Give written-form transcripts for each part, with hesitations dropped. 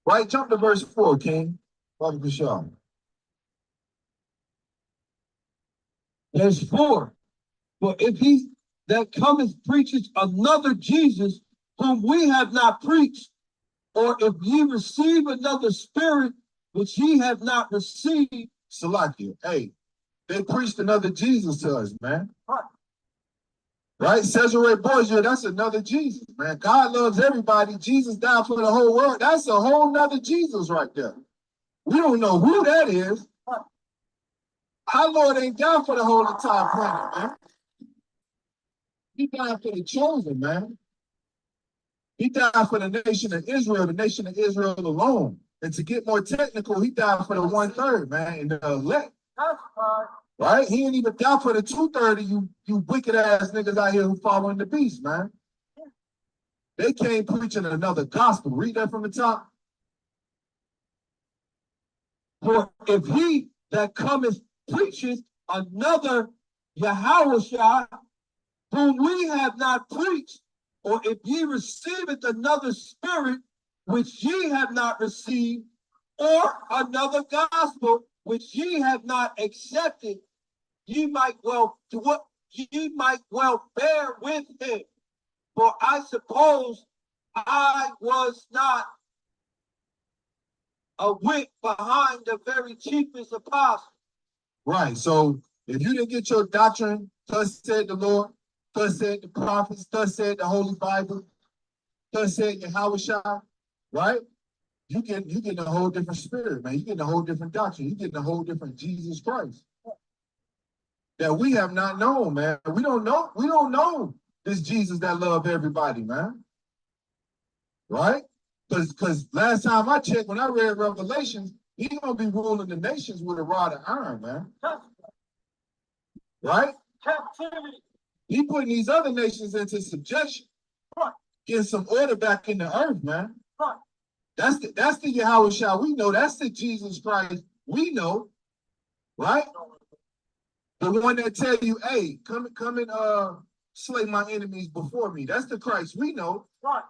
Right? Jump to verse 4, King. Father Bisham. Verse 4. For if he that cometh preaches another Jesus, whom we have not preached, or if ye receive another spirit, which ye have not received, Salakia. Hey, they preached another Jesus to us, man. Right? Cesare Borgia, that's another Jesus, man. God loves everybody. Jesus died for the whole world. That's a whole nother Jesus right there. We don't know who that is. Our Lord ain't died for the whole entire planet, man. He died for the chosen, man. He died for the nation of Israel alone. And to get more technical, he died for the 1/3, man, and the elect. Right? He ain't even die for the 2/3 of you wicked ass niggas out here who following the beast, man. They came preaching another gospel. Read that from the top. For if he that cometh preaches another Yahushua, whom we have not preached, or if ye receiveth another spirit which ye have not received, or another gospel which ye have not accepted, ye might well bear with him. For I suppose I was not a whit behind the very chiefest apostle. Right. So if you didn't get your doctrine, thus said the Lord, thus said the prophets, thus said the Holy Bible, thus said Yahushua, right? You get a whole different spirit, man. You get a whole different doctrine. You get a whole different Jesus Christ that we have not known, man. We don't know this Jesus that loved everybody, man. Right? Because last time I checked, when I read Revelations, he's gonna be ruling the nations with a rod of iron, man. Right? Captivity. He putting these other nations into subjection. Right. Getting some order back in the earth, man. Right. That's the Yahushua we know. That's the Jesus Christ we know. Right? The one that tell you, hey, come and slay my enemies before me. That's the Christ we know. Right.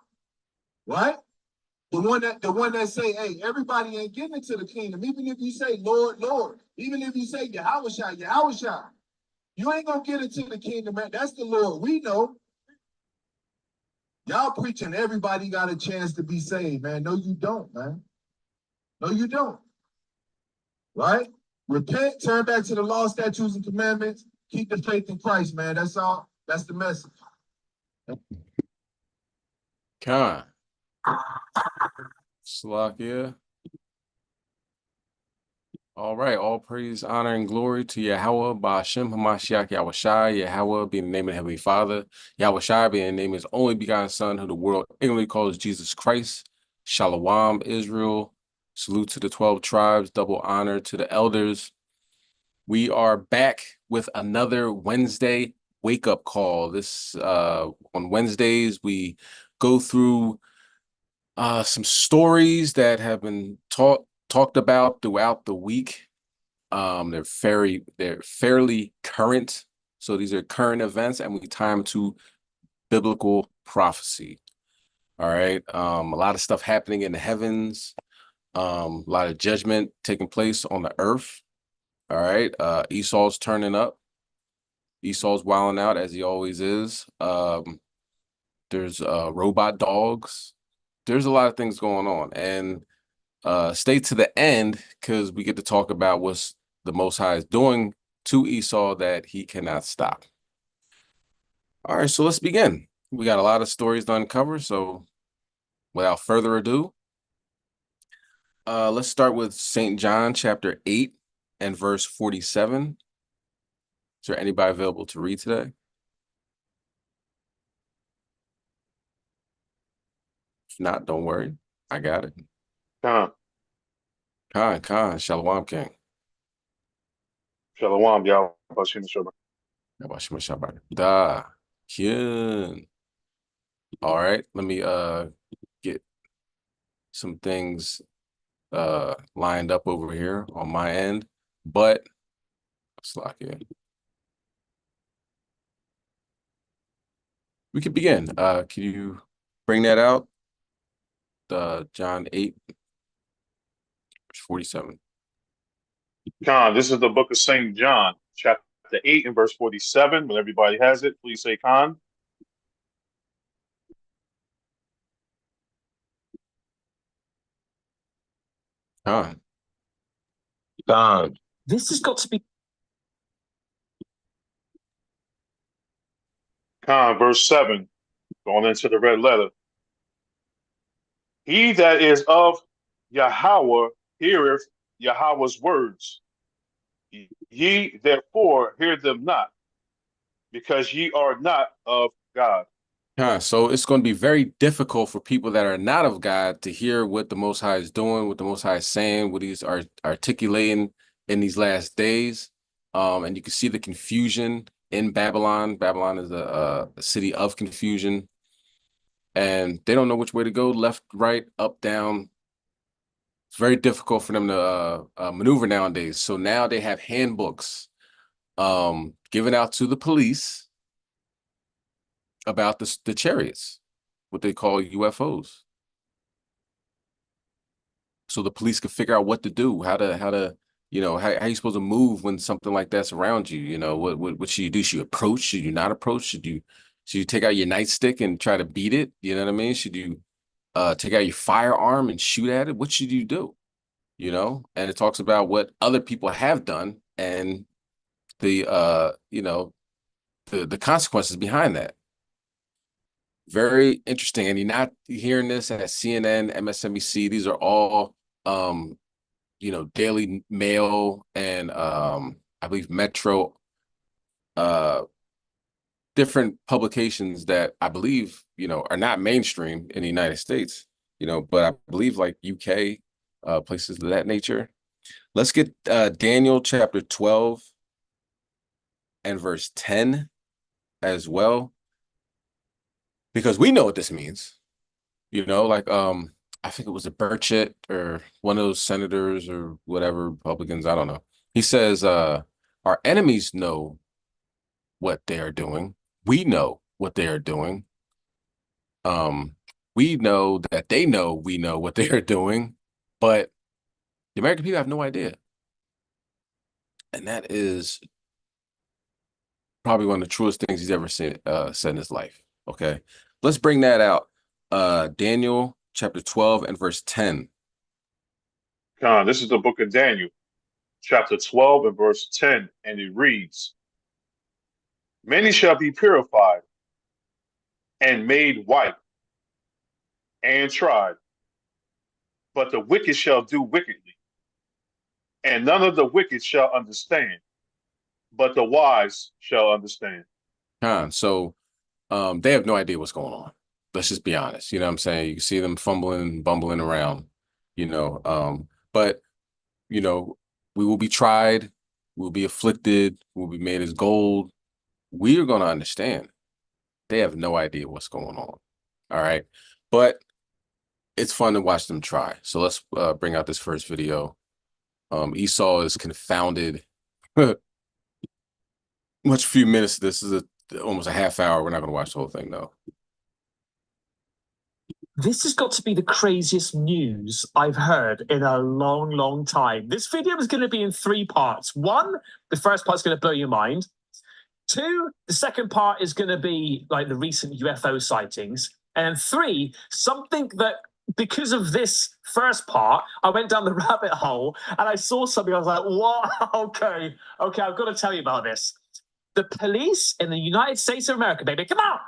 Right? The one that say, hey, everybody ain't getting into the kingdom. Even if you say, Lord, Lord. Even if you say Yahushua. You ain't gonna get into the kingdom, man. That's the Lord we know. Y'all preaching everybody got a chance to be saved, man. No, you don't, man. No, you don't. Right? Repent, turn back to the law, statutes, and commandments. Keep the faith in Christ, man. That's all. That's the message. Khan. Salakia. All right, all praise, honor, and glory to Yahweh, Ba'ashem, Hamashiach, Yahushai, Yahweh being the name of the Heavenly Father, Yahushai being the name of His only begotten Son, who the world ignorantly calls Jesus Christ. Shalom, Israel. Salute to the 12 tribes, double honor to the elders. We are back with another Wednesday wake-up call. This on Wednesdays, we go through some stories that have been talked about throughout the week. They're fairly current. So these are current events, and we tie them to biblical prophecy. All right. A lot of stuff happening in the heavens. A lot of judgment taking place on the earth. All right. Esau's turning up. Esau's wilding out as he always is. There's robot dogs. There's a lot of things going on, and stay to the end because we get to talk about what's the Most High is doing to Esau that he cannot stop. All right, so let's begin. We got a lot of stories to uncover, so without further ado, let's start with St. John chapter 8 and verse 47. Is there anybody available to read today? If not, don't worry. I got it. Khan, Shalom King. Shalom, y'all. Da. Kyun. All right, let me get some things lined up over here on my end, but let's lock in. We could begin. Can you bring that out? John 8 Verse 47. Con, this is the book of St. John, chapter 8 and verse 47. When everybody has it, please say Con. Con. God. This has got to be Con, verse 7, going into the red letter. He that is of Yahweh heareth Yahweh's words. Ye therefore hear them not, because ye are not of God. So it's going to be very difficult for people that are not of God to hear what the Most High is doing, what the Most High is saying, what he's articulating in these last days. And you can see the confusion in Babylon. Babylon is a city of confusion. And they don't know which way to go, left, right, up, down. It's very difficult for them to maneuver nowadays. So now they have handbooks given out to the police about the chariots, what they call UFOs. So the police could figure out what to do, how to, you know, how you supposed to move when something like that's around you. You know, what should you do? Should you approach? Should you not approach? Should you take out your nightstick and try to beat it? You know what I mean? Should you take out your firearm and shoot at it? What should you do? You know, and it talks about what other people have done and the you know, the consequences behind that. Very interesting. And you're not hearing this at CNN, MSNBC. These are all, you know, Daily Mail and I believe Metro, different publications that I believe, you know, are not mainstream in the United States, you know, but I believe like UK, places of that nature. Let's get Daniel chapter 12 and verse 10 as well, because we know what this means. You know, like I think it was a Burchett or one of those senators or whatever, Republicans, I don't know. He says, our enemies know what they are doing. We know what they are doing. We know that they know we know what they are doing, but the American people have no idea. And that is probably one of the truest things he's ever said in his life. Okay, let's bring that out. Daniel chapter 12 and verse 10. Con, this is the book of Daniel, chapter 12 and verse 10, and it reads, Many shall be purified and made white and tried, but the wicked shall do wickedly, and none of the wicked shall understand, but the wise shall understand. So they have no idea what's going on. Let's just be honest. You know what I'm saying? You can see them fumbling, bumbling around, you know, but, you know, we will be tried, we'll be afflicted, we'll be made as gold. We are going to understand. They have no idea what's going on. All right. But it's fun to watch them try. So let's bring out this first video. Esau is confounded. Much few minutes. This is almost a half hour. We're not going to watch the whole thing, though. This has got to be the craziest news I've heard in a long, long time. This video is going to be in 3 parts. 1, the first part's going to blow your mind. 2, the second part is going to be like the recent UFO sightings. And 3, something that, because of this first part, I went down the rabbit hole and I saw something. I was like, what? Okay, I've got to tell you about this. The police in the United States of America, baby, come on,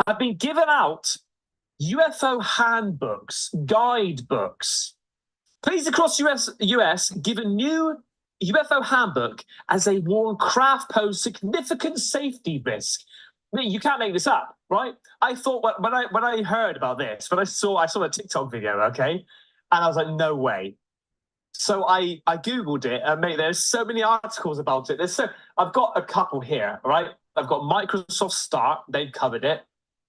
have been given out UFO handbooks, guidebooks. Police across US give a new UFO handbook as they warn craft pose significant safety risk. I mean, you can't make this up, right? I thought when I heard about this, I saw a TikTok video, okay, and I was like, no way. So I Googled it, and mate, there's so many articles about it. I've got a couple here, right? I've got Microsoft Start, they've covered it.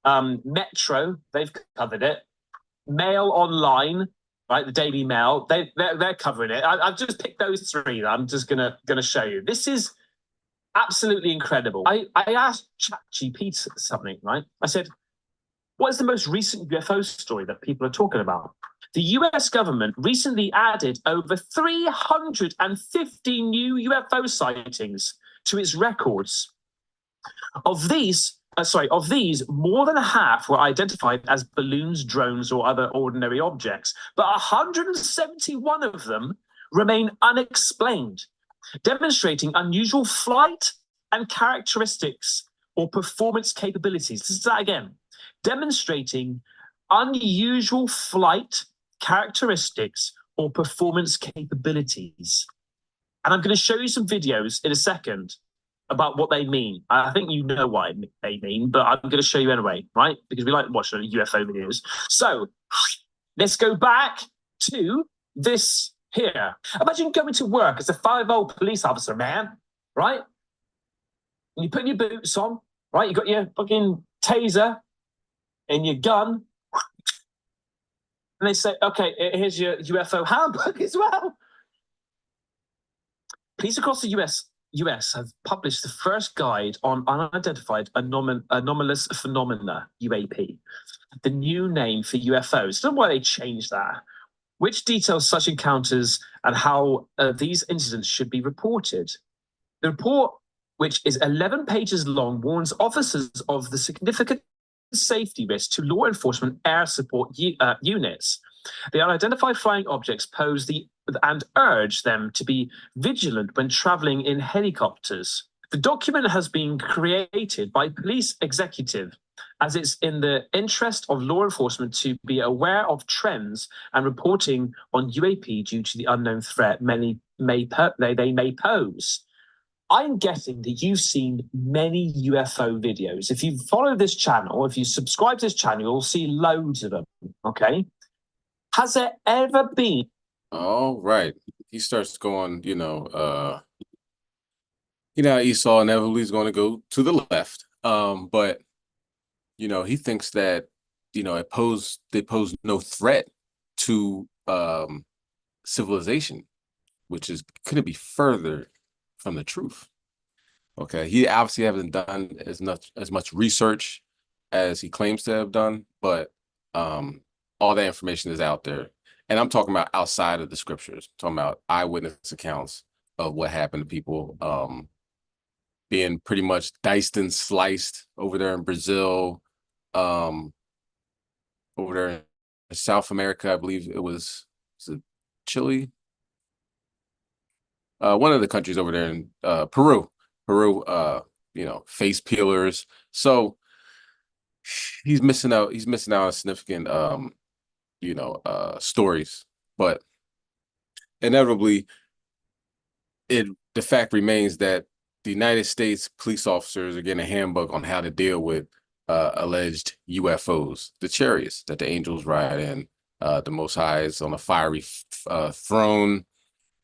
Metro, they've covered it. Mail Online, right? The Daily Mail, they're covering it. I've just picked those 3 that I'm just gonna show you. This is absolutely incredible. I asked ChatGPT something, right? I said, What is the most recent UFO story that people are talking about? The US government recently added over 350 new UFO sightings to its records. Of these, more than half were identified as balloons, drones, or other ordinary objects, but 171 of them remain unexplained, demonstrating unusual flight and characteristics or performance capabilities. This is that again. Demonstrating unusual flight characteristics or performance capabilities. And I'm going to show you some videos in a second about what they mean. I think you know what they mean, but I'm going to show you anyway, right? Because we like watching UFO videos. So let's go back to this here. Imagine going to work as a 5-0 police officer, man, right? And you put your boots on, right? You got your fucking taser and your gun. And they say, okay, here's your UFO handbook as well. Police across the US have published the first guide on unidentified anomalous phenomena, UAP, the new name for UFOs. I don't know why they changed that. Which details such encounters and how these incidents should be reported. The report, which is 11 pages long, warns officers of the significant safety risk to law enforcement air support units. The unidentified flying objects pose and urge them to be vigilant when traveling in helicopters. The document has been created by police executive as it's in the interest of law enforcement to be aware of trends and reporting on UAP due to the unknown threat they may pose. I'm guessing that you've seen many UFO videos. If you follow this channel, if you subscribe to this channel, you'll see loads of them, okay? Has there ever been... All right. He starts going, Esau inevitably is going to go to the left. But, he thinks that, they pose no threat to civilization, which couldn't be further from the truth. Okay. He obviously hasn't done as much research as he claims to have done, but all that information is out there. And I'm talking about outside of the scriptures, I'm talking about eyewitness accounts of what happened to people being pretty much diced and sliced over there in Brazil, over there in South America. I believe it was Chile? One of the countries over there in Peru, face peelers. So he's missing out on significant stories, but inevitably the fact remains that the United States police officers are getting a handbook on how to deal with alleged UFOs, the chariots that the angels ride in, the Most High is on a fiery throne,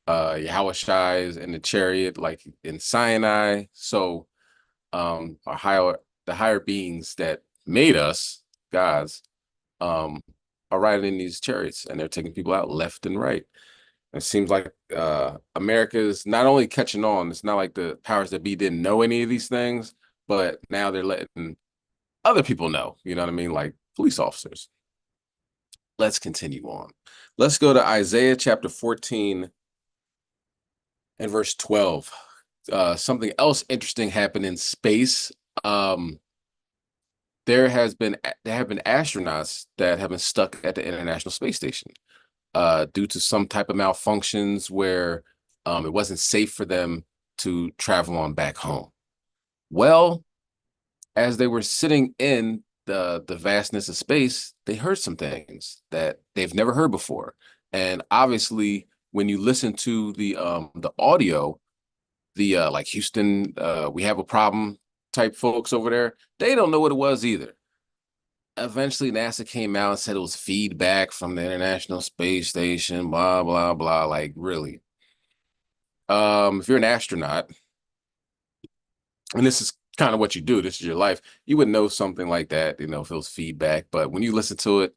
Yahushua is in the chariot like in Sinai. So the higher beings that made us, gods, are riding in these chariots, and they're taking people out left and right. It seems like America is not only catching on. It's not like the powers that be didn't know any of these things, but now they're letting other people know, you know what I mean? Like police officers. Let's continue on. Let's go to Isaiah chapter 14 and verse 12. Something else interesting happened in space. There have been astronauts that have been stuck at the International Space Station due to some type of malfunctions where it wasn't safe for them to travel on back home. Well, as they were sitting in the vastness of space, they heard some things that they've never heard before. And obviously, when you listen to the audio, like Houston, we have a problem type folks over there, they don't know what it was either. Eventually, NASA came out and said it was feedback from the International Space Station, blah, blah, blah. Like, really? If you're an astronaut, and this is kind of what you do, this is your life, you would know something like that, if it was feedback. But when you listen to it,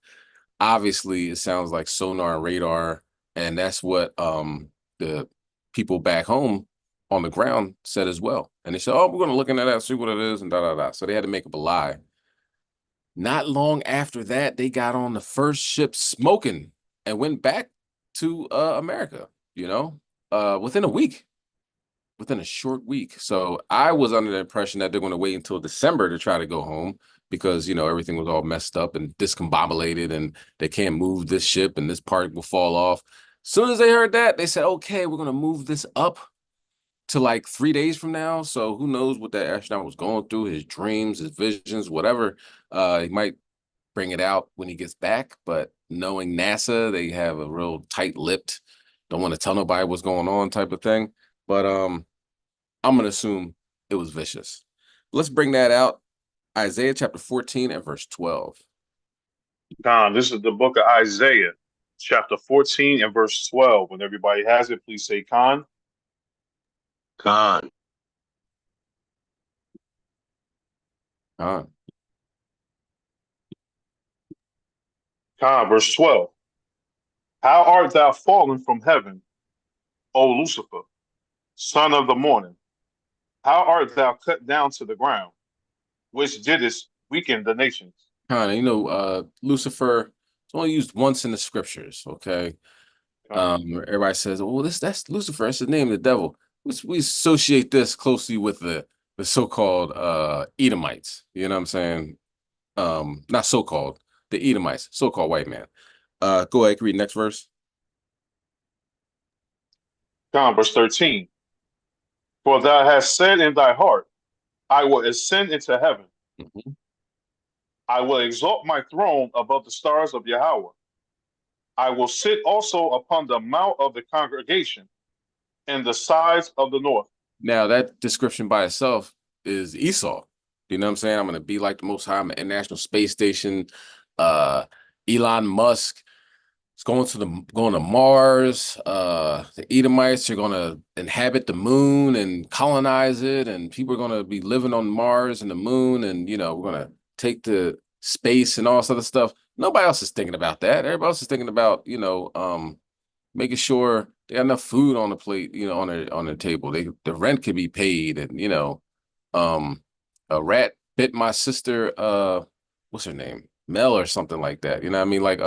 obviously, it sounds like sonar and radar. And that's what the people back home on the ground said as well. And they said, oh, we're going to look into that, see what it is, and da-da-da. So they had to make up a lie. Not long after that, they got on the first ship smoking and went back to America, within a week, within a short week. So I was under the impression that they're going to wait until December to try to go home because, everything was all messed up and discombobulated and they can't move this ship and this part will fall off. As soon as they heard that, they said, okay, we're going to move this up to like 3 days from now. So who knows what that astronaut was going through, his dreams, his visions, whatever. He might bring it out when he gets back, but knowing NASA, they have a real tight-lipped, don't want to tell nobody what's going on type of thing. But I'm gonna assume it was vicious. Let's bring that out. Isaiah chapter 14 and verse 12. Con, this is the book of Isaiah, chapter 14 and verse 12. When everybody has it, please say Con. Con. Con. Con, verse 12. How art thou fallen from heaven, O Lucifer, son of the morning? How art thou cut down to the ground, which didst weaken the nations? Con, Lucifer is only used once in the scriptures, okay? Everybody says, well, that's Lucifer, that's the name of the devil. We associate this closely with the so-called Edomites. You know what I'm saying? Not so-called, the Edomites, so-called white man. Go ahead, read next verse. Verse 13. For thou hast said in thy heart, I will ascend into heaven. Mm-hmm. I will exalt my throne above the stars of Yahweh. I will sit also upon the mount of the congregation in the sides of the north. Now, that description by itself is Esau. You know what I'm saying? I'm going to be like the Most High. I'm an International Space Station. Elon Musk is going to Mars. The Edomites are going to inhabit the moon and colonize it, and people are going to be living on Mars and the moon, and we're going to take the space and all this other stuff. Nobody else is thinking about that. Everybody else is thinking about making sure they got enough food on the plate, on the table. The rent could be paid, and a rat bit my sister. What's her name? Mel or something like that. You know what I mean? Like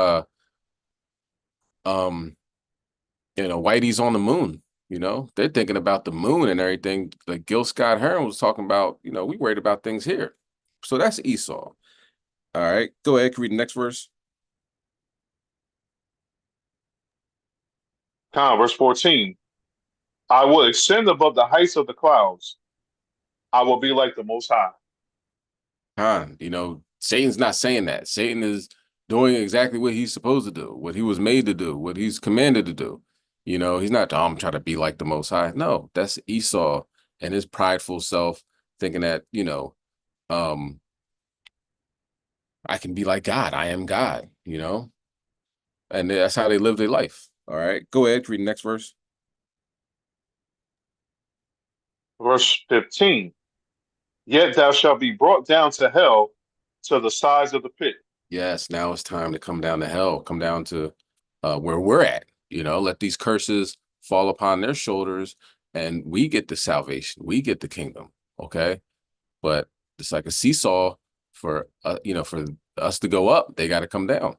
Whitey's on the moon. They're thinking about the moon and everything. Like Gil Scott Heron was talking about. We worried about things here. So that's Esau. All right, go ahead. Can read the next verse. Verse 14. I will ascend above the heights of the clouds. I will be like the Most High. Satan's not saying that. Satan is doing exactly what he's supposed to do, what he was made to do, what he's commanded to do. He's not, I'm trying to be like the Most High. No, that's Esau and his prideful self thinking that, I can be like God. I am God, and that's how they live their life. All right, go ahead, read the next verse. Verse 15. Yet thou shalt be brought down to hell, to the sides of the pit. Yes, now it's time to come down to hell, come down to where we're at. Let these curses fall upon their shoulders, and we get the salvation, we get the kingdom. Okay, but it's like a seesaw for for us to go up, they got to come down.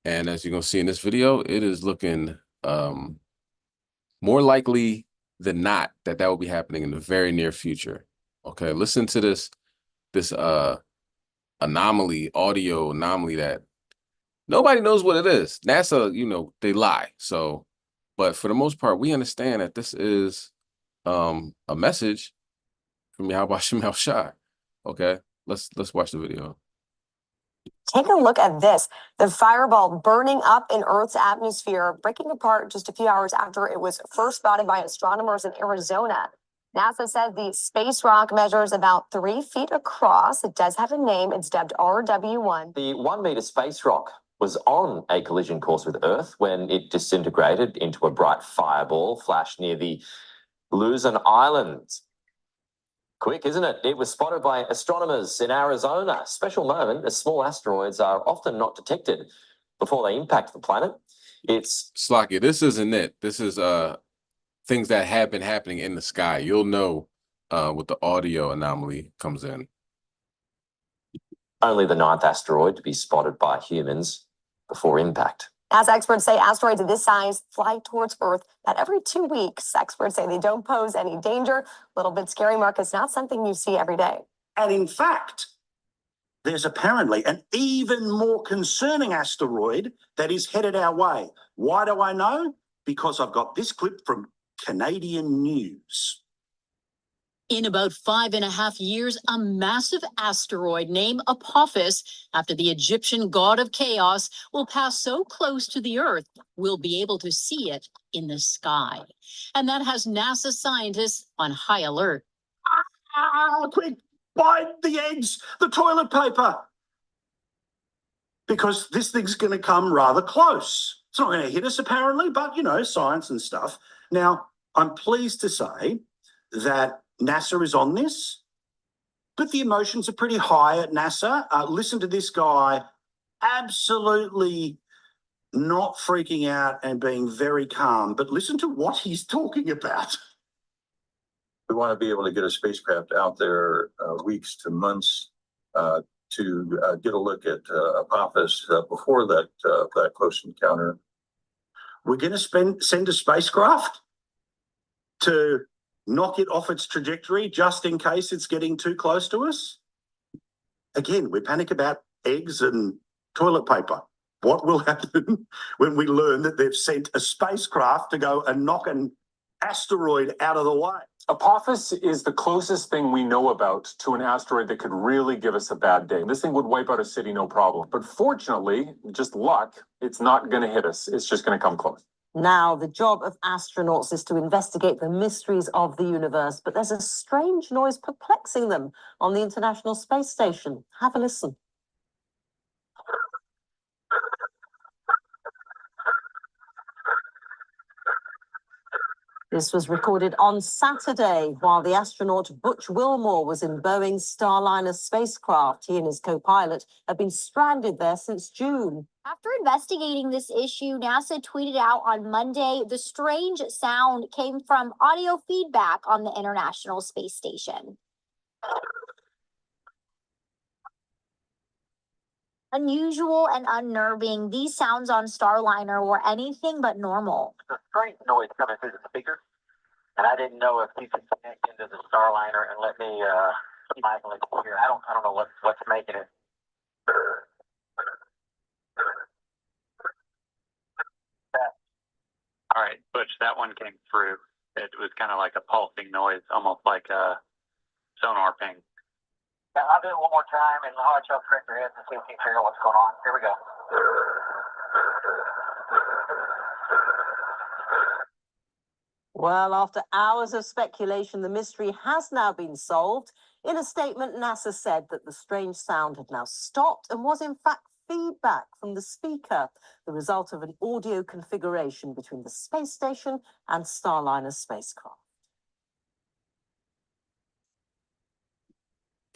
And as you're gonna see in this video, it is looking more likely than not that will be happening in the very near future. Okay, listen to this audio anomaly that nobody knows what it is. NASA, they lie. So, but for the most part, we understand that this is a message from Yahweh Shem Shai. Okay, let's watch the video. Take a look at this. The fireball burning up in Earth's atmosphere, breaking apart just a few hours after it was first spotted by astronomers in Arizona. NASA says the space rock measures about 3 feet across. It does have a name. It's dubbed RW1. The 1 meter space rock was on a collision course with Earth when it disintegrated into a bright fireball flashed near the Luzon Islands. Quick, isn't it? It was spotted by astronomers in Arizona. Special moment, as small asteroids are often not detected before they impact the planet. It's Slocky, this isn't it. This is things that have been happening in the sky. You'll know what the audio anomaly comes in. only the 9th asteroid to be spotted by humans before impact. As experts say, asteroids of this size fly towards Earth about every 2 weeks. Experts say they don't pose any danger. A little bit scary, Marcus, not something you see every day. And in fact, there's apparently an even more concerning asteroid that is headed our way. Why do I know? Because I've got this clip from Canadian News. In about 5.5 years, a massive asteroid named Apophis, after the Egyptian god of chaos, will pass so close to the Earth, we'll be able to see it in the sky. And that has NASA scientists on high alert. Quick, buy the eggs, the toilet paper. Because this thing's going to come rather close. It's not going to hit us, apparently, but, you know, science and stuff. Now, I'm pleased to say that NASA is on this, but the emotions are pretty high at NASA. Listen to this guy, absolutely not freaking out and being very calm, but listen to what he's talking about. We want to be able to get a spacecraft out there weeks to months to get a look at Apophis before that close encounter. We're going to send a spacecraft to knock it off its trajectory just in case it's getting too close to us. Again, we panic about eggs and toilet paper. What will happen when we learn that they've sent a spacecraft to go and knock an asteroid out of the way? Apophis is the closest thing we know about to an asteroid that could really give us a bad day. This thing would wipe out a city, no problem. But fortunately, just luck, it's not going to hit us. It's just going to come close. Now, the job of astronauts is to investigate the mysteries of the universe, but there's a strange noise perplexing them on the International Space Station. Have a listen. This was recorded on Saturday while the astronaut Butch Wilmore was in Boeing's Starliner spacecraft. He and his co-pilot have been stranded there since June. After investigating this issue, NASA tweeted out on Monday the strange sound came from audio feedback on the International Space Station. Unusual and unnerving, these sounds on Starliner were anything but normal. A strange noise coming through the speaker, and I didn't know if you could connect into the Starliner and let me Michael here. I don't know what's making it. All right, Butch, that one came through. It was kind of like a pulsing noise, almost like a sonar ping. Yeah, I'll do it one more time, and I'll let y'all prick your heads and see if you can figure out what's going on. Here we go. Well, after hours of speculation, the mystery has now been solved. In a statement, NASA said that the strange sound had now stopped and was in fact feedback from the speaker, the result of an audio configuration between the space station and Starliner spacecraft.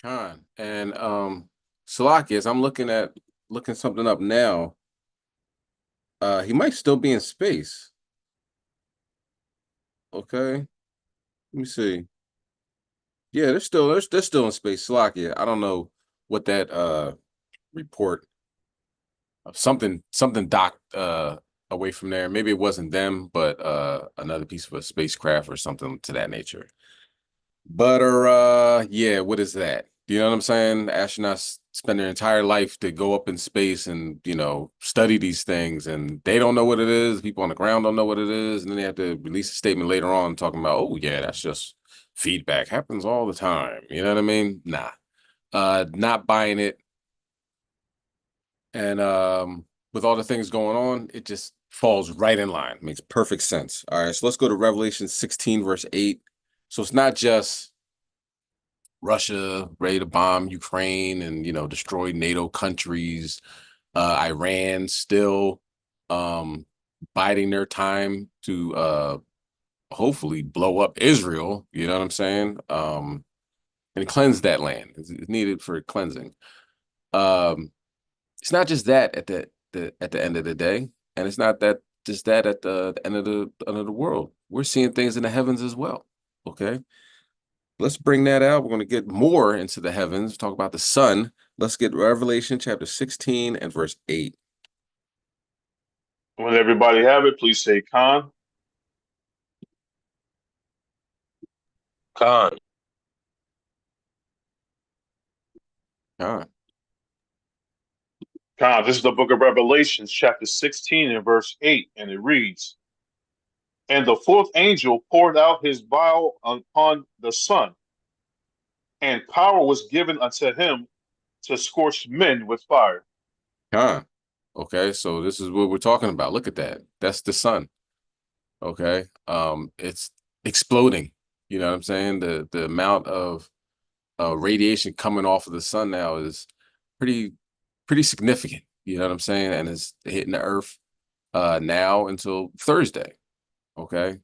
Con. And Salakias, I'm looking something up now. He might still be in space. Okay. Let me see. Yeah, they're still in space. Salakia. I don't know what that report of something docked away from there. Maybe it wasn't them, but another piece of a spacecraft or something to that nature. But yeah, what is that? You know what I'm saying? Astronauts spend their entire life to go up in space and, you know, study these things, and they don't know what it is. People on the ground don't know what it is, and then they have to release a statement later on talking about, oh yeah, that's just feedback. Happens all the time. You know what I mean? Nah. Not buying it. And with all the things going on, it just falls right in line. Makes perfect sense. All right, so let's go to Revelation 16, verse 8. So it's not just Russia ready to bomb Ukraine and, you know, destroy NATO countries. Iran still biding their time to hopefully blow up Israel. You know what I'm saying? And cleanse that land. It's needed for cleansing. It's not just that at the end of the day, and it's not that just that at the end of the world. We're seeing things in the heavens as well. Okay, let's bring that out. We're going to get more into the heavens. Talk about the sun. Let's get Revelation chapter 16 and verse 8. When everybody have it, please say Khan. Khan. Khan. Khan, this is the book of Revelation, chapter 16 and verse 8, and it reads, And the fourth angel poured out his vial upon the sun, and power was given unto him to scorch men with fire. Khan. Okay, so this is what we're talking about. Look at that. That's the sun. Okay. It's exploding. You know what I'm saying? The amount of radiation coming off of the sun now is pretty significant. You know what I'm saying? And it's hitting the earth now until Thursday. Okay.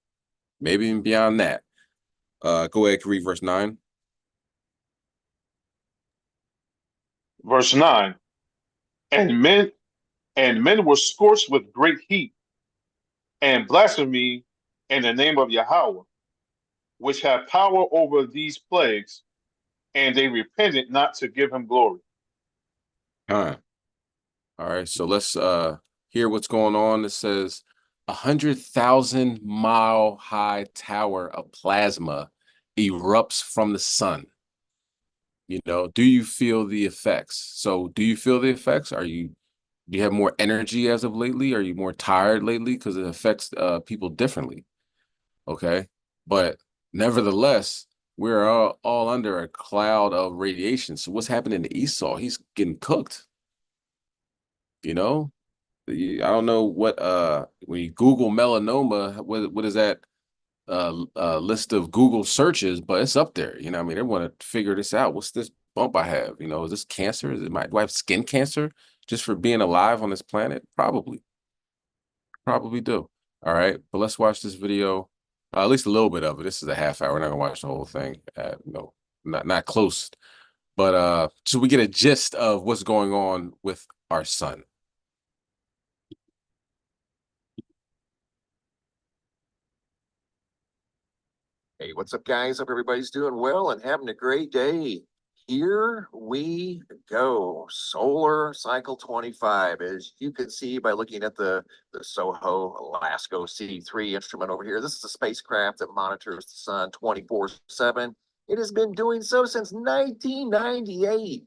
Maybe even beyond that. Go ahead, read verse 9. Verse 9, and men were scorched with great heat, and blasphemy in the name of Yahweh, which had power over these plagues, and they repented not to give him glory. All right, so let's hear what's going on. It says 100,000-mile high tower of plasma erupts from the sun. You know, do you feel the effects? So do you feel the effects? Do you have more energy as of lately? Are you more tired lately? Because it affects people differently. Okay. But nevertheless, we're all under a cloud of radiation. So what's happening to Esau? He's getting cooked. You know, I don't know what when you Google melanoma, what is that list of Google searches, but it's up there. You know, I mean, they want to figure this out. What's this bump I have? You know, is this cancer? Do I have skin cancer just for being alive on this planet? Probably do. All right, but let's watch this video. At least a little bit of it. This is a half hour. We're not gonna watch the whole thing. No, not close. But so we get a gist of what's going on with our sun. Hey, what's up, guys? Hope everybody's doing well and having a great day. Here we go. Solar Cycle 25. As you can see by looking at the SOHO LASCO C3 instrument over here, this is a spacecraft that monitors the sun 24/7. It has been doing so since 1998.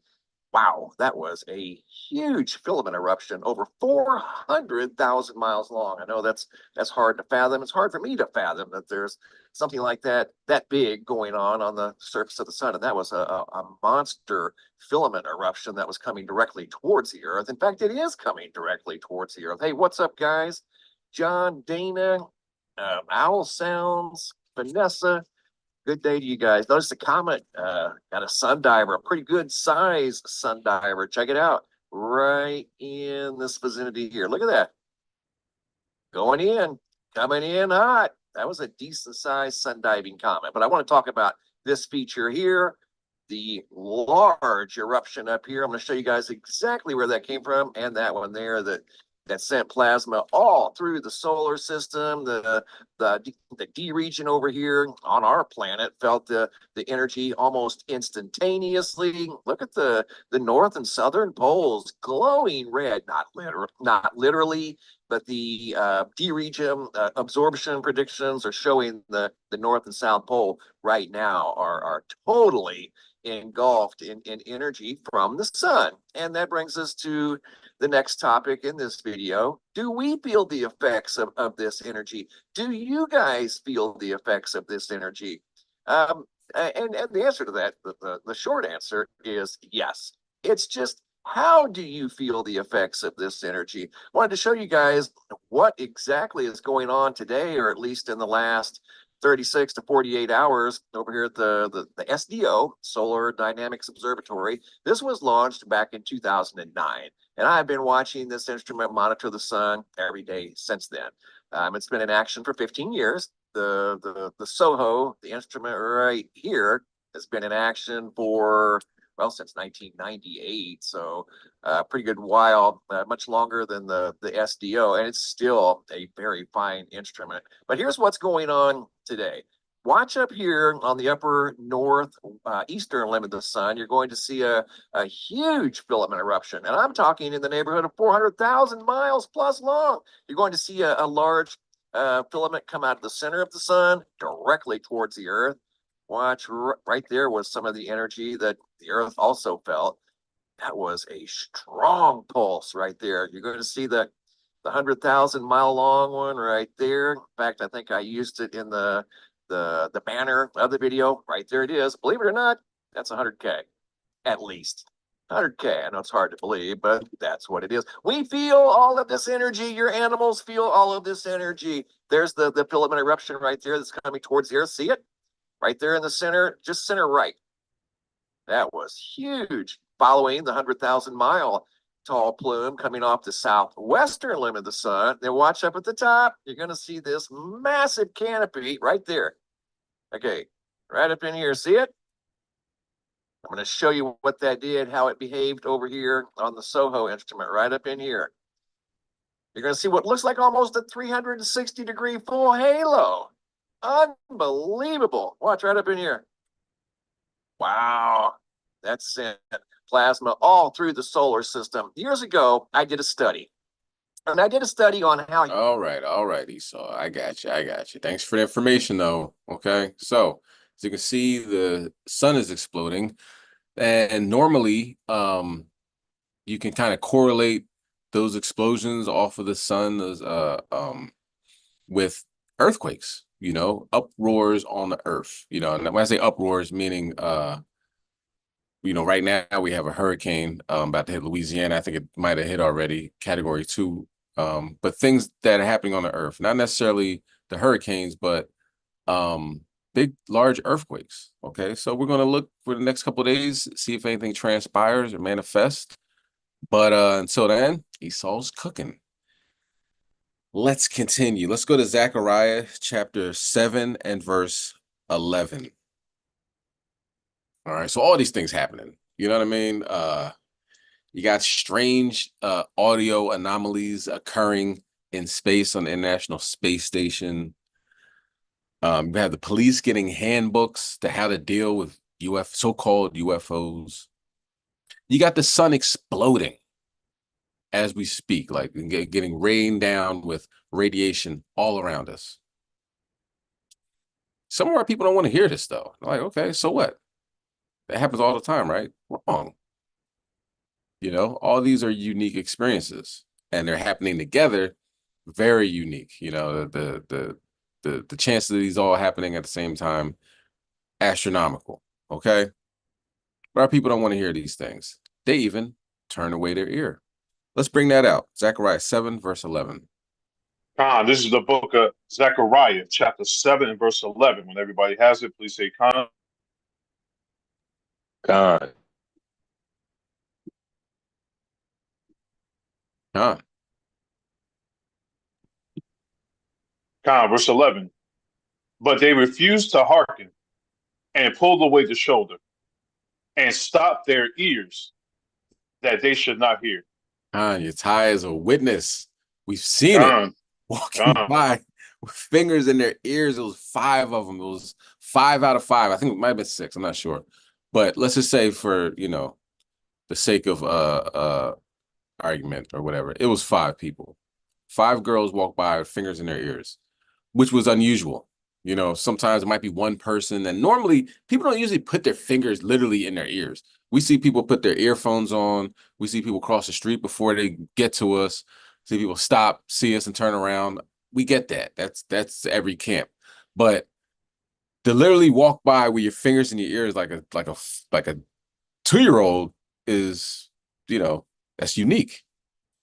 Wow, that was a huge filament eruption, over 400,000 miles long. I know that's hard to fathom. It's hard for me to fathom that there's something like that big going on the surface of the sun. And that was a monster filament eruption that was coming directly towards the Earth. In fact, it is coming directly towards the Earth. Hey, what's up, guys? John, Dana, Owl Sounds, Vanessa. Good day to you guys. Notice the comet got a sundiver, a pretty good size sundiver. Check it out. Right in this vicinity here. Look at that. Going in, coming in hot. That was a decent sized sundiving comet. But I want to talk about this feature here, the large eruption up here. I'm going to show you guys exactly where that came from, and that one there that sent plasma all through the solar system. The D region over here on our planet felt the energy almost instantaneously. Look at the north and southern poles glowing red, not literally, but the D region absorption predictions are showing the north and south pole right now are totally engulfed in energy from the sun. And that brings us to the next topic in this video. Do we feel the effects of this energy? Do you guys feel the effects of this energy? And the answer to that, the short answer is yes. It's just, how do you feel the effects of this energy? I wanted to show you guys what exactly is going on today, or at least in the last 36 to 48 hours over here at the SDO, Solar Dynamics Observatory. This was launched back in 2009, and I've been watching this instrument monitor the sun every day since then. It's been in action for 15 years. The SOHO, the instrument right here, has been in action for, well, since 1998, so pretty good while, much longer than the SDO, and it's still a very fine instrument. But here's what's going on today. watch up here on the upper north eastern limb of the sun. You're going to see a huge filament eruption. And I'm talking in the neighborhood of 400,000 miles plus long. You're going to see a large filament come out of the center of the sun directly towards the earth. Watch right there was some of the energy that the earth also felt. That was a strong pulse right there. You're going to see the 100,000 mile long one right there. In fact, I think I used it in the banner of the video. Right there it is. Believe it or not, that's 100K at least. 100K. I know it's hard to believe, but that's what it is. We feel all of this energy. Your animals feel all of this energy. There's the filament eruption right there that's coming towards the earth. See it? Right there in the center, just center right. That was huge. Following the 100,000 mile tall plume coming off the southwestern limb of the sun. Then watch up at the top. You're going to see this massive canopy right there. Okay, right up in here. See it? I'm going to show you what that did, how it behaved over here on the SOHO instrument, right up in here. You're going to see what looks like almost a 360-degree full halo. Unbelievable. Watch right up in here. Wow. That's sent plasma all through the solar system. Years ago, I did a study. And I did a study on how... All right, Esau. I got you. Thanks for the information, though. Okay, so as you can see, the sun is exploding. And normally, you can kind of correlate those explosions off of the sun with earthquakes, you know, uproars on the earth. You know, and when I say uproars, meaning you know, right now we have a hurricane about to hit Louisiana. I think it might have hit already, Category 2. But things that are happening on the earth, not necessarily the hurricanes, but big, large earthquakes. Okay, so we're going to look for the next couple of days, see if anything transpires or manifests. But until then, Esau's cooking. Let's continue. Let's go to Zechariah chapter 7 and verse 11. All right, so all these things happening. You know what I mean? You got strange audio anomalies occurring in space on the International Space Station. You have the police getting handbooks to how to deal with so-called UFOs. You got the sun exploding as we speak, like getting rained down with radiation all around us. Some of our people don't want to hear this, though. They're like, okay, so what? That happens all the time, right? Wrong. You know, all these are unique experiences, and they're happening together. Very unique. You know, the chances of these all happening at the same time, astronomical. Okay, but our people don't want to hear these things. They even turn away their ear. Let's bring that out. Zechariah 7, verse 11. This is the book of Zechariah, chapter 7 and verse 11. When everybody has it, please say Khan. Khan. Khan, verse 11. But they refused to hearken and pulled away the shoulder and stopped their ears that they should not hear. Your tie is a witness. We've seen it walking by with fingers in their ears. It was 5 of them. It was 5 out of 5. I think it might have been 6. I'm not sure. But let's just say for, you know, the sake of argument or whatever, it was 5 people. 5 girls walked by with fingers in their ears, which was unusual. You know, sometimes it might be one person, and normally people don't usually put their fingers literally in their ears. We see people put their earphones on. We see people cross the street before they get to us. See people stop, see us, and turn around. We get that. That's every camp. But to literally walk by with your fingers in your ears like a 2-year-old is, you know, that's unique.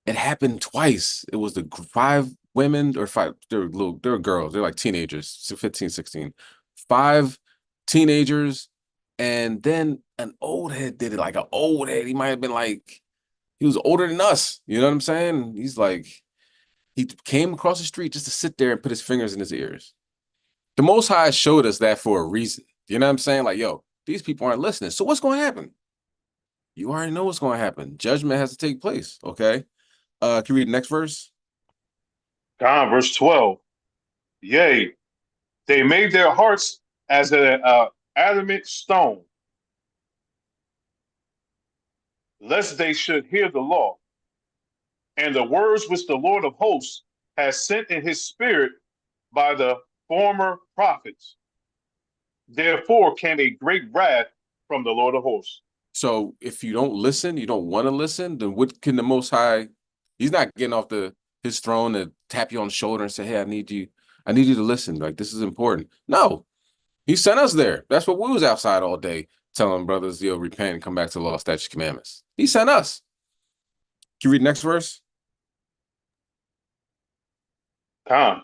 It happened twice. It was the 5 women, or 5, they were girls. They're like teenagers, 15, 16. 5 teenagers, and then an old head did it, like an old head. He might have been like, he was older than us. You know what I'm saying? He's like, he came across the street just to sit there and put his fingers in his ears. The Most High showed us that for a reason. You know what I'm saying? Like, yo, these people aren't listening. So what's going to happen? You already know what's going to happen. Judgment has to take place, okay? Can you read the next verse? Verse 12. Yea, they made their hearts as an adamant stone, lest they should hear the law, and the words which the Lord of hosts has sent in his spirit by the former prophets. Therefore came a great wrath from the Lord of hosts. So if you don't listen, you don't want to listen, then what can the Most High? He's not getting off his throne to tap you on the shoulder and say, "Hey, I need you to listen. Like, this is important." No, he sent us there. That's what we was outside all day telling brothers, repent and come back to the law, statutes, commandments. He sent us. Can you read the next verse? Come.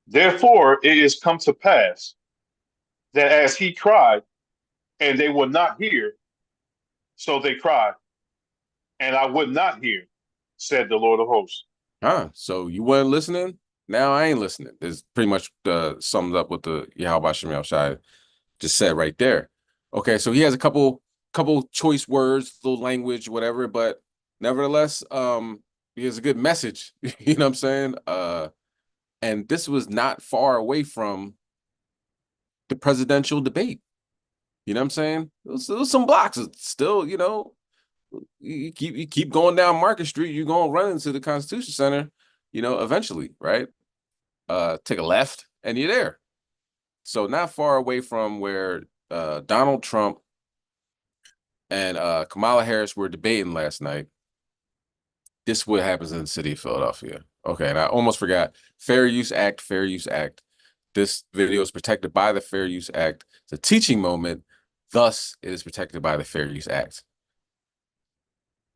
Therefore it is come to pass that as he cried, and they would not hear, so they cried, and I would not hear, said the Lord of hosts. So you weren't listening? Now I ain't listening. It's pretty much summed up what the Yahweh Shem Yahushai just said right there. Okay, so he has a couple choice words, little language, whatever, but nevertheless, he has a good message. You know what I'm saying? And this was not far away from the presidential debate. You know what I'm saying? It was some blocks. It's still, you keep going down Market Street, you're gonna run into the Constitution Center, eventually, right? Take a left and you're there. So not far away from where Donald Trump and Kamala Harris were debating last night. This is what happens in the city of Philadelphia. Okay, and I almost forgot. Fair Use Act, Fair Use Act. This video is protected by the Fair Use Act. It's a teaching moment. Thus, it is protected by the Fair Use Act.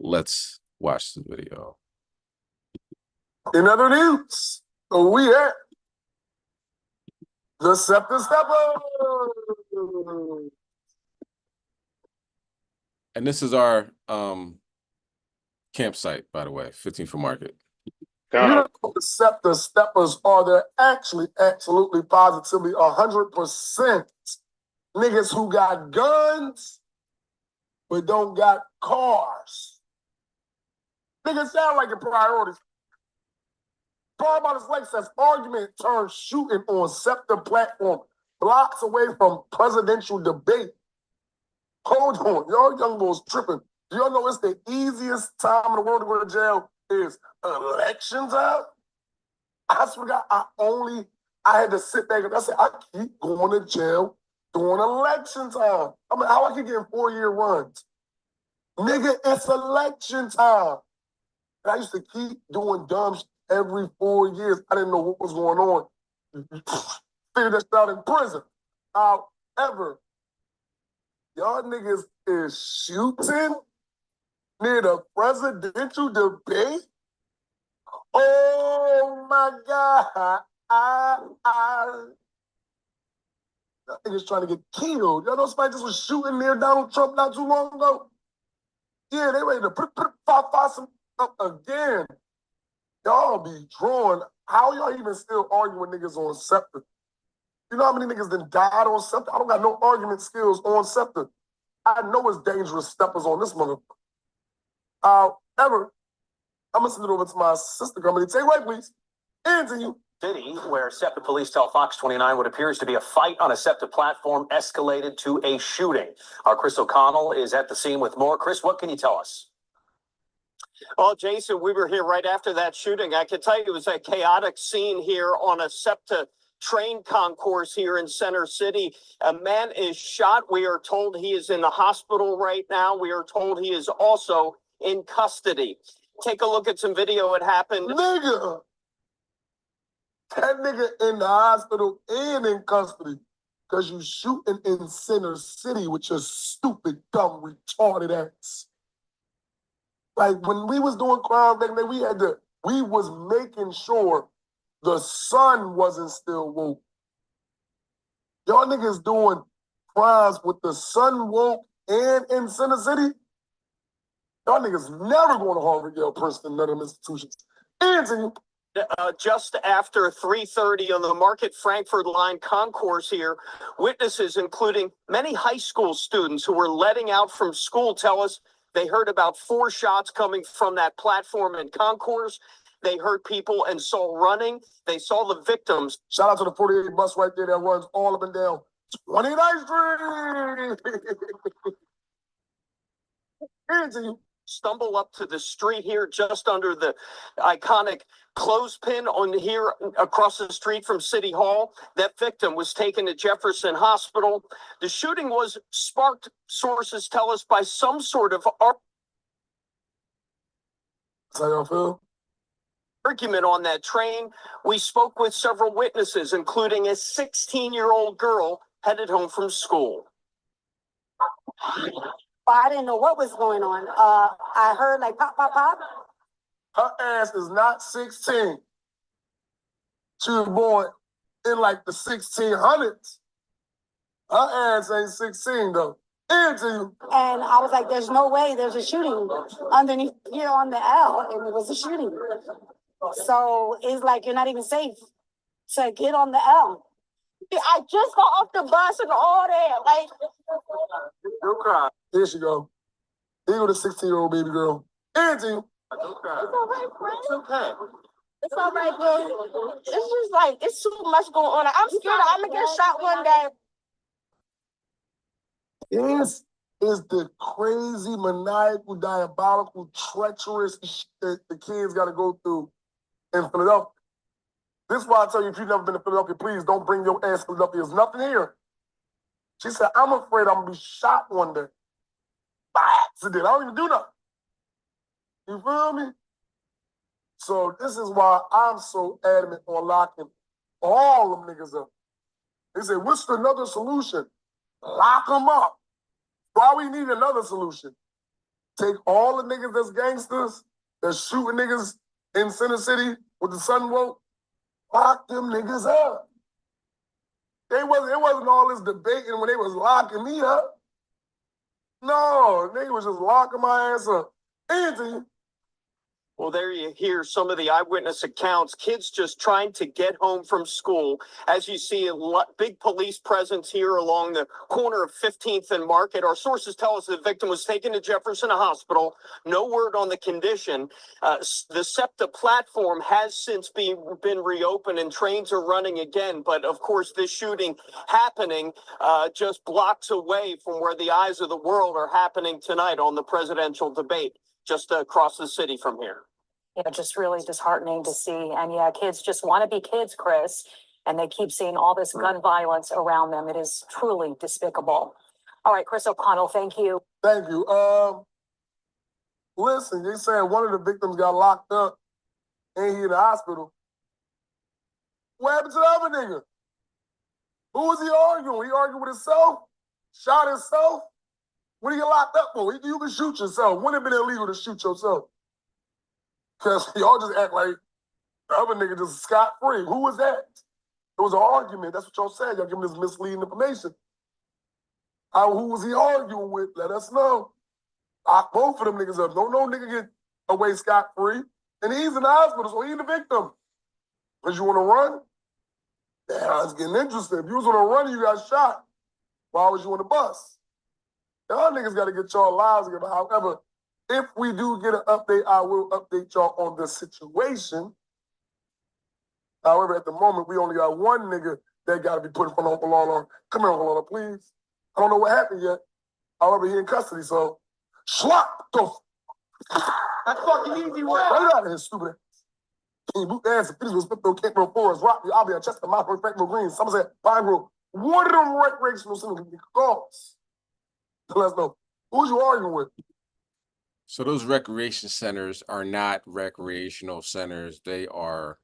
Let's watch the video. In other news, we at the Scepter Stepper. And this is our campsite, by the way, 15 for Market. You know what the Scepter Steppers are? They're actually, absolutely, positively 100% niggas who got guns but don't got cars. Niggas sound like your priorities. Paul about his legs says argument turns shooting on Scepter platform, blocks away from presidential debate. Hold on, y'all young boys tripping. Do y'all know it's the easiest time in the world to go to jail is election time? I swear to God, I had to sit back and I said, I keep going to jail during election time. I mean, how I can get 4-year runs? Nigga, it's election time. And I used to keep doing dumb shit every 4 years. I didn't know what was going on. Figured that out in prison. However, y'all niggas is shooting near the presidential debate? Oh my God. Y'all niggas trying to get killed. Y'all know somebody just was shooting near Donald Trump not too long ago? Yeah, they ready to put some up again. Y'all be drawn. How y'all even still arguing niggas on Scepter? You know how many niggas done died on Scepter? I don't got no argument skills on Scepter. I know it's dangerous steppers on this motherfucker. However, I'm gonna send it over to my sister company. Take right, please. And to you. City, where SEPTA police tell Fox 29 what appears to be a fight on a SEPTA platform escalated to a shooting. Our Chris O'Connell is at the scene with more. Chris, what can you tell us? Well, Jason, we were here right after that shooting. I can tell you it was a chaotic scene here on a SEPTA train concourse here in Center City. A man is shot. We are told he is in the hospital right now. We are told he is also in custody. Take a look at some video. It happened. Nigga! That nigga in the hospital and in custody because you shooting in Center City with your stupid, dumb, retarded ass. Like when we was doing crime back then, we was making sure the sun wasn't still woke. Y'all niggas doing crimes with the sun woke and in Center City? Y'all niggas never going to Harvard, Yale, Princeton, none of them institutions. And to you. Just after 3:30 on the Market Frankfurt line concourse here, witnesses, including many high school students who were letting out from school, tell us they heard about 4 shots coming from that platform and concourse. They heard people and saw running. They saw the victims. Shout out to the 48 bus right there that runs all up and down 29th Street. Here's you. Stumble up to the street here just under the iconic clothespin on here across the street from City Hall. That victim was taken to Jefferson Hospital. The shooting was sparked, sources tell us, by some sort of How y'all feel? argument on that train. We spoke with several witnesses, including a 16-year-old girl headed home from school. I didn't know what was going on. I heard like pop, pop, pop. Her ass is not 16. She was born in like the 1600s. Her ass ain't 16 though. Into you. And I was like, there's no way there's a shooting underneath here on the L, and it was a shooting. So it's like you're not even safe to get on the L. I just got off the bus and all that. Like, Don't cry. Here she go. Here go the 16-year-old baby girl. Into you. Don't cry. It's all right, friend. It's okay. It's all right, bro. It's just like, it's too much going on. I'm scared I'm going to get shot one day. This is the crazy, maniacal, diabolical, treacherous shit that the kids got to go through in Philadelphia. This is why I tell you, if you've never been to Philadelphia, please don't bring your ass to Philadelphia. There's nothing here. She said, I'm afraid I'm going to be shot one day. By accident. I don't even do nothing. You feel me? So this is why I'm so adamant on locking all them niggas up. They say, what's another solution? Lock them up. Why we need another solution? Take all the niggas that's gangsters, that's shooting niggas in Center City with the sun woke, lock them niggas up. It wasn't all this debating when they was locking me up. No, nigga was just locking my ass up. Anthony. Well, there you hear some of the eyewitness accounts. Kids just trying to get home from school. As you see, a big police presence here along the corner of 15th and Market. Our sources tell us the victim was taken to Jefferson Hospital. No word on the condition. The SEPTA platform has since been reopened and trains are running again. But of course, this shooting happening just blocks away from where the eyes of the world are happening tonight on the presidential debate, just across the city from here. Yeah, just really disheartening to see. And yeah, kids just want to be kids, Chris, and they keep seeing all this gun violence around them. It is truly despicable. All right, Chris O'Connell, thank you. Thank you. Listen, they saying one of the victims got locked up and he in the hospital. What happened to the other nigga? Who was he arguing? He argued with himself? Shot himself? What do you get locked up for? You can shoot yourself. Wouldn't it have been illegal to shoot yourself? Because y'all just act like the other nigga just scot-free. Who was that? It was an argument. That's what y'all said. Y'all giving this misleading information. Who was he arguing with? Let us know. Lock both of them niggas up. Don't no nigga get away scot-free. And he's in the hospital, so he's the victim. Because you want to run? Yeah, it's getting interesting. If you was on a run and you got shot, why was you on the bus? Y'all niggas got to get y'all lives together. However, if we do get an update, I will update y'all on the situation. However, at the moment, we only got one nigga that got to be put in front of Uncle Lawler. Come here, Uncle Lawler, please. I don't know what happened yet. However, he in custody, so slap the that's fucking easy work. Right out of his stupid ass. Can you boot the ass and finish with Smithfield, Campbell, Forest, Rock, I'll be at Chester, Mount, Respectable Green, Somerset, Pine Grove. What are them recreational centers calls? Let us know. Who's you arguing with? So those recreation centers are not recreational centers. They are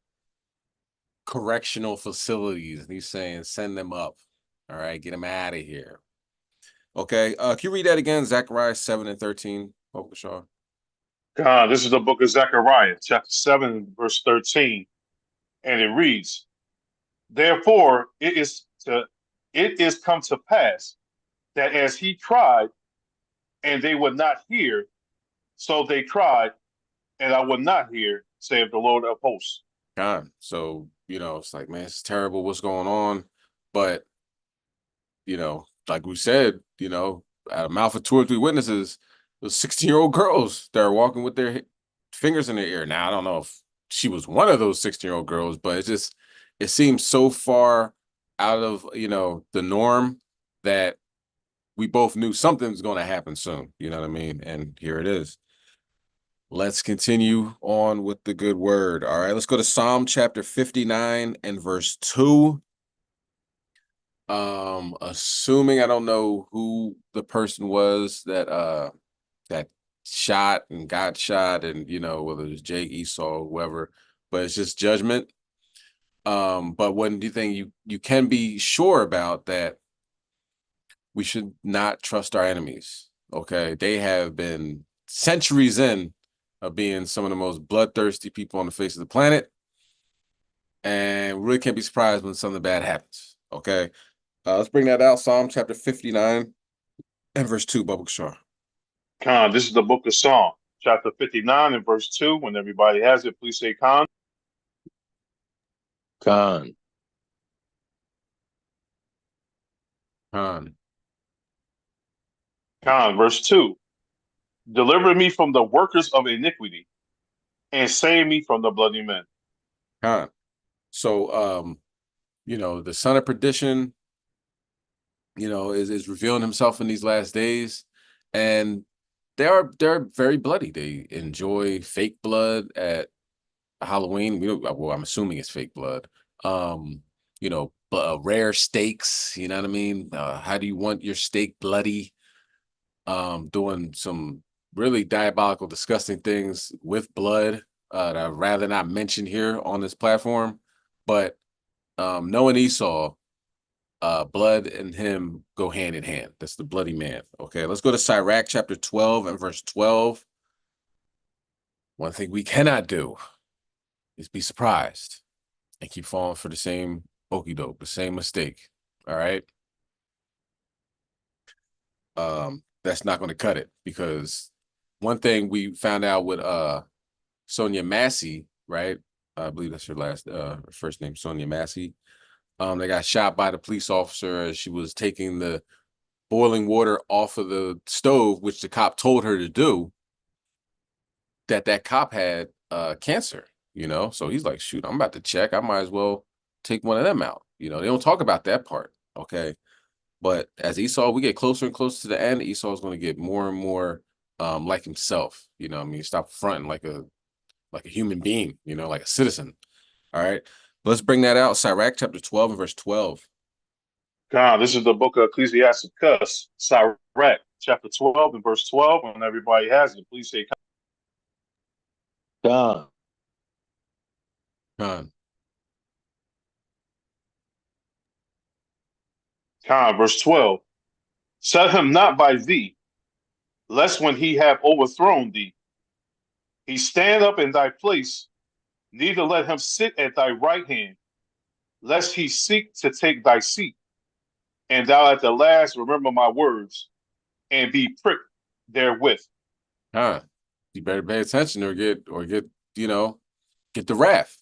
correctional facilities. And he's saying, send them up. All right, get them out of here. Okay, can you read that again? Zechariah 7:13, Pope Shaw. This is the book of Zechariah, chapter 7, verse 13. And it reads, therefore, it is come to pass that as he cried, and they would not hear, so they cried, and I would not hear, saith the Lord of hosts. So, it's like, man, it's terrible what's going on. But, like we said, out of mouth of 2 or 3 witnesses, those 16-year-old girls that are walking with their fingers in their ear. Now, I don't know if she was one of those 16-year-old girls, but it seems so far out of, the norm that we both knew something's going to happen soon. You know what I mean? And here it is. Let's continue on with the good word. All right, let's go to Psalm chapter 59 and verse 2. Assuming I don't know who the person was that shot and got shot, and whether it was Jake, Esau, whoever, but it's just judgment. But one thing you can be sure about, that we should not trust our enemies. Okay, they have been centuries in of being some of the most bloodthirsty people on the face of the planet, and we really can't be surprised when something bad happens. Okay, let's bring that out. Psalm chapter 59 and verse 2, Bubba Shaw. Khan, this is the book of Psalm, chapter 59 and verse 2. When everybody has it, please say Khan. Khan. Khan. Khan, verse 2. Deliver me from the workers of iniquity and save me from the bloody men. Khan. So, the son of perdition, is revealing himself in these last days, and they're very bloody. They enjoy fake blood at Halloween. I'm assuming it's fake blood. Rare steaks. You know what I mean? How do you want your steak bloody? Doing some really diabolical, disgusting things with blood that I'd rather not mention here on this platform. But knowing Esau, blood and him go hand in hand. That's the bloody man. Okay, let's go to Sirach chapter 12 and verse 12. One thing we cannot do is be surprised and keep falling for the same okie doke, the same mistake. All right. That's not going to cut it, because one thing we found out with Sonia Massey, right? I believe that's her first name, Sonia Massey. They got shot by the police officer as she was taking the boiling water off of the stove, which the cop told her to do. That cop had cancer, so he's like, shoot, I'm about to check. I might as well take one of them out. They don't talk about that part. Okay. But as Esau, we get closer and closer to the end, Esau is going to get more and more like himself. Stop fronting like a human being, like a citizen. All right. Let's bring that out. Sirach chapter 12 and verse 12. God, this is the book of Ecclesiasticus, Sirach chapter 12 and verse 12. When everybody has it, please say Khan. Khan. Khan, verse 12. Set him not by thee, lest when he have overthrown thee, he stand up in thy place, neither let him sit at thy right hand, lest he seek to take thy seat. And thou at the last remember my words, and be pricked therewith. You better pay attention or get the wrath.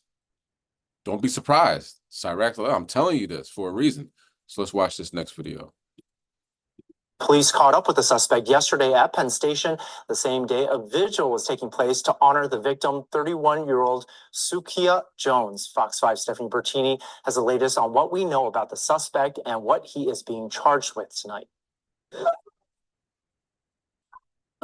Don't be surprised. Sirach, I'm telling you this for a reason. So let's watch this next video. Police caught up with the suspect yesterday at Penn Station. The same day, a vigil was taking place to honor the victim, 31-year-old Sukia Jones. Fox 5 Stephanie Bertini has the latest on what we know about the suspect and what he is being charged with tonight.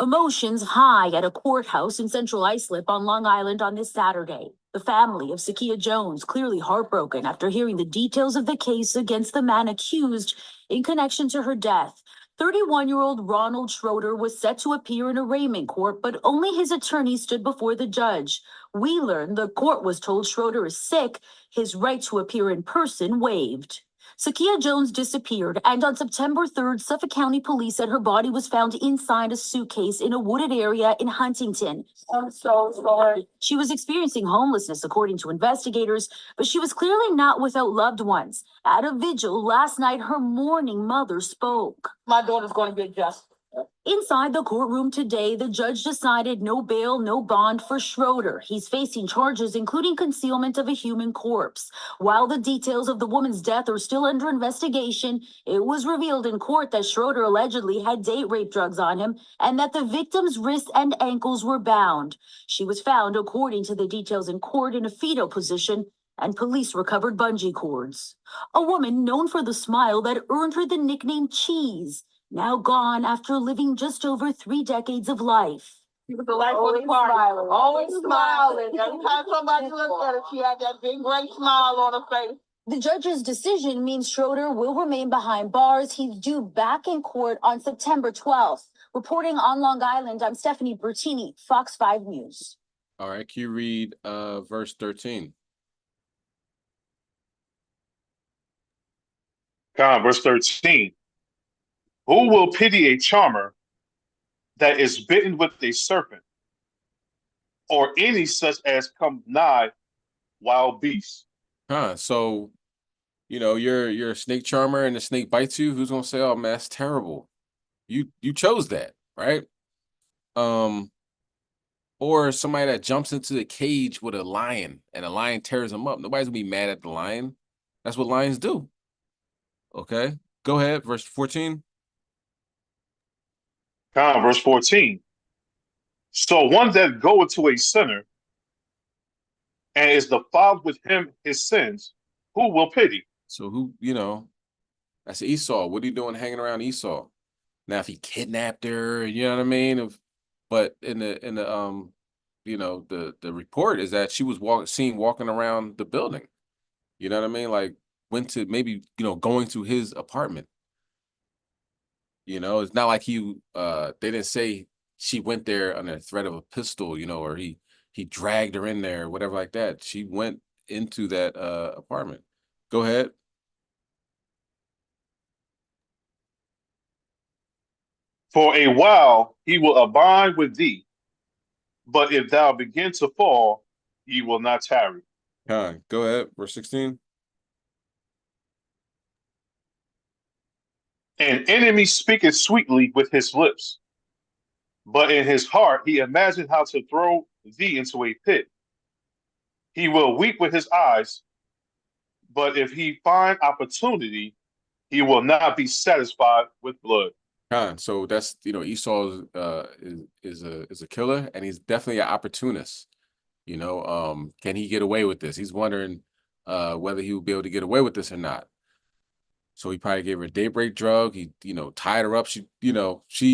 Emotions high at a courthouse in Central Islip on Long Island on this Saturday. The family of Sukia Jones clearly heartbroken after hearing the details of the case against the man accused in connection to her death. 31-year-old Ronald Schroeder was set to appear in arraignment court, but only his attorney stood before the judge. We learned the court was told Schroeder is sick, his right to appear in person waived. Sukia Jones disappeared, and on September 3rd, Suffolk County Police said her body was found inside a suitcase in a wooded area in Huntington. I'm so sorry. She was experiencing homelessness, according to investigators, but she was clearly not without loved ones. At a vigil last night, her mourning mother spoke. My daughter's going to get justice. Inside the courtroom today, the judge decided no bail, no bond for Schroeder. He's facing charges including concealment of a human corpse. While the details of the woman's death are still under investigation, it was revealed in court that Schroeder allegedly had date rape drugs on him and that the victim's wrists and ankles were bound. She was found, according to the details in court, in a fetal position, and police recovered bungee cords. A woman known for the smile that earned her the nickname Cheese, now gone after living just over 3 decades of life. She was the life of the party. Always smiling. Every time somebody looked at her, she had that big bright smile on her face. The judge's decision means Schroeder will remain behind bars. He's due back in court on September 12th. Reporting on Long Island, I'm Stephanie Bertini, Fox 5 News. All right, can you read verse 13? Verse 13. Who will pity a charmer that is bitten with a serpent, or any such as come nigh wild beasts? So, you're a snake charmer and the snake bites you. Who's gonna say, "Oh man, that's terrible"? You chose that, right? Or somebody that jumps into the cage with a lion and a lion tears them up. Nobody's gonna be mad at the lion. That's what lions do. Okay, go ahead. Verse 14. Verse 14. So one that goeth to a sinner and is defiled with him his sins, who will pity? So who, that's Esau. What are you doing hanging around Esau? Now, if he kidnapped her, you know what I mean? But in the report is that she was seen walking around the building. You know what I mean? Like went to maybe, going to his apartment. It's not like they didn't say she went there under threat of a pistol, or he dragged her in there, whatever like that. She went into that apartment. Go ahead. For a while he will abide with thee, but if thou begin to fall, he will not tarry. Go ahead. Verse 16. An enemy speaketh sweetly with his lips, but in his heart he imagined how to throw thee into a pit. He will weep with his eyes, but if he find opportunity, he will not be satisfied with blood. So that's Esau is a killer, and he's definitely an opportunist. Can he get away with this? He's wondering whether he will be able to get away with this or not. So he probably gave her a daybreak drug. He, tied her up. She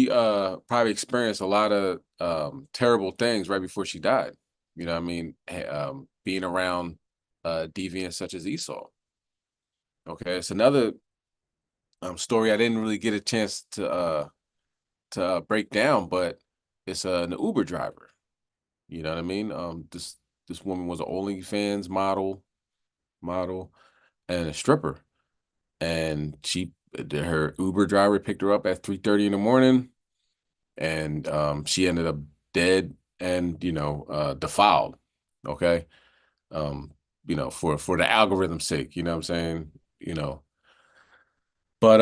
probably experienced a lot of terrible things right before she died. You know what I mean? Being around deviants such as Esau. Okay, it's another story I didn't really get a chance to break down, but it's an Uber driver. You know what I mean? This woman was an OnlyFans model and a stripper. And her Uber driver picked her up at 3:30 in the morning, and she ended up dead and defiled. Okay, for the algorithm's sake, you know what I'm saying, But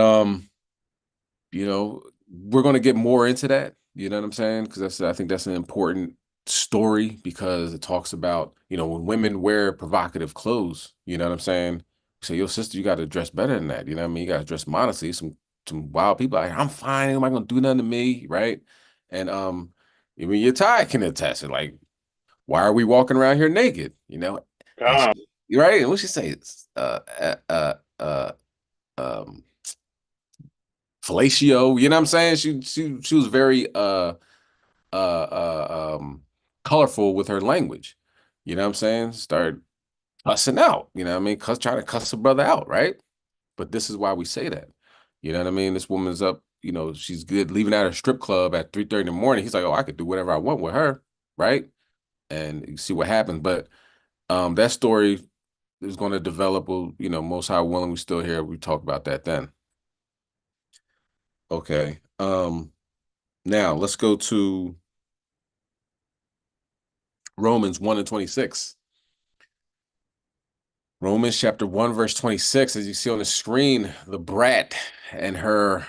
we're gonna get more into that. You know what I'm saying? Because I think that's an important story because it talks about when women wear provocative clothes. You know what I'm saying? Say, yo, sister, you got to dress better than that. You know what I mean? You got to dress modestly. Some wild people out here, I'm fine. Am I going to do nothing to me? Right. And even your tie can attest it. Like, why are we walking around here naked? Right. And what she say? Fellatio. You know what I'm saying? She was very colorful with her language. You know what I'm saying? Started cussing out, you know what I mean? Trying to cuss a brother out, right? But this is why we say that. You know what I mean? This woman's up, she's good leaving out her strip club at 3:30 in the morning. He's like, oh, I could do whatever I want with her, right? And you see what happens. But that story is going to develop, most high willing, we still here. We talk about that then. Okay. Now let's go to Romans 1:26. Romans chapter 1, verse 26, as you see on the screen, the brat and her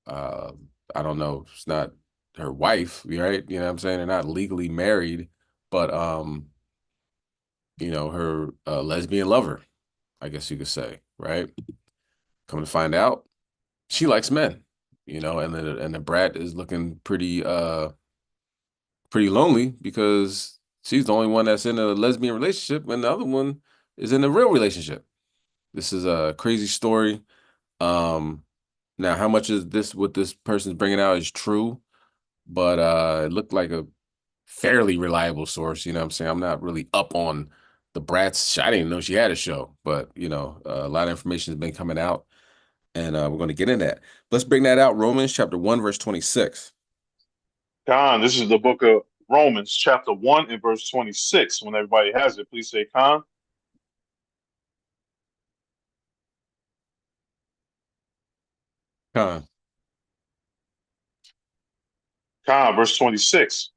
I don't know, it's not her wife, right? You know what I'm saying? They're not legally married, but you know, her lesbian lover, I guess you could say, right? Come to find out, she likes men, you know, and the brat is looking pretty lonely because she's the only one that's in a lesbian relationship and the other one is in a real relationship. This is a crazy story. Now how much is this what this person's bringing out is true, but it looked like a fairly reliable source, you know what I'm saying? I'm not really up on the Bratz. I didn't even know she had a show, but you know, a lot of information has been coming out and we're going to get into that. Let's bring that out. Romans chapter 1, verse 26. Khan, this is the book of Romans, chapter 1 and verse 26. When everybody has it, please say Khan. Khan. Khan, verse 26.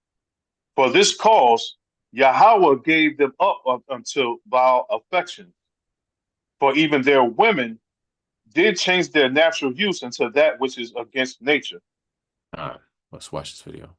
For this cause, Yahweh gave them up unto vile affection. For even their women did change their natural use into that which is against nature. Let's watch this video.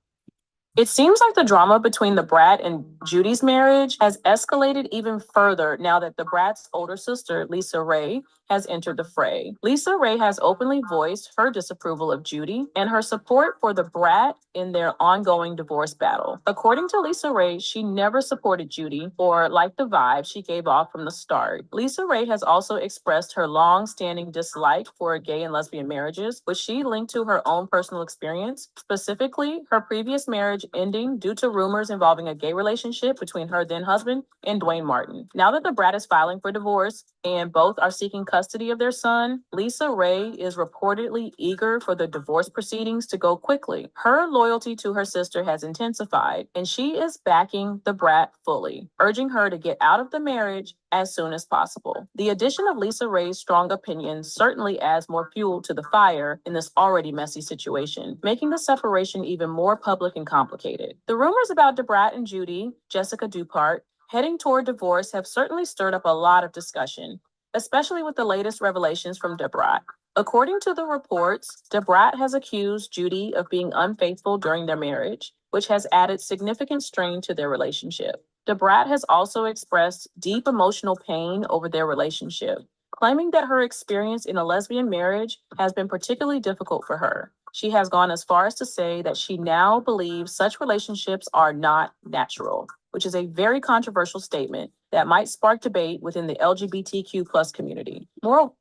It seems like the drama between the brat and Judy's marriage has escalated even further now that the brat's older sister, Lisa Ray, has entered the fray. Lisa Ray has openly voiced her disapproval of Judy and her support for the brat in their ongoing divorce battle. According to Lisa Ray, she never supported Judy or liked the vibe she gave off from the start. Lisa Ray has also expressed her long-standing dislike for gay and lesbian marriages, which she linked to her own personal experience, specifically her previous marriage ending due to rumors involving a gay relationship between her then husband and Dwayne Martin. Now that the brat is filing for divorce and both are seeking custody of their son, Lisa Ray is reportedly eager for the divorce proceedings to go quickly. Her loyalty to her sister has intensified, and she is backing the brat fully, urging her to get out of the marriage as soon as possible. The addition of Lisa Ray's strong opinion certainly adds more fuel to the fire in this already messy situation, making the separation even more public and complicated. The rumors about DeBrat and Judy, Jessica Dupart, heading toward divorce have certainly stirred up a lot of discussion, especially with the latest revelations from DeBrat. According to the reports, DeBrat has accused Judy of being unfaithful during their marriage, which has added significant strain to their relationship. DeBrat has also expressed deep emotional pain over their relationship, claiming that her experience in a lesbian marriage has been particularly difficult for her. She has gone as far as to say that she now believes such relationships are not natural, which is a very controversial statement that might spark debate within the LGBTQ plus community. Well,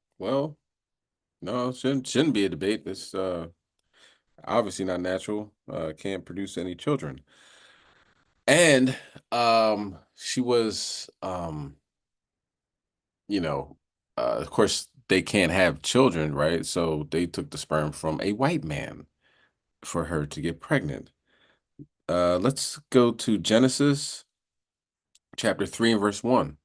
no, it shouldn't be a debate. It's obviously not natural. Can't produce any children. And she was you know, of course they can't have children, right? So they took the sperm from a white man for her to get pregnant. Let's go to Genesis chapter 3 and verse 1.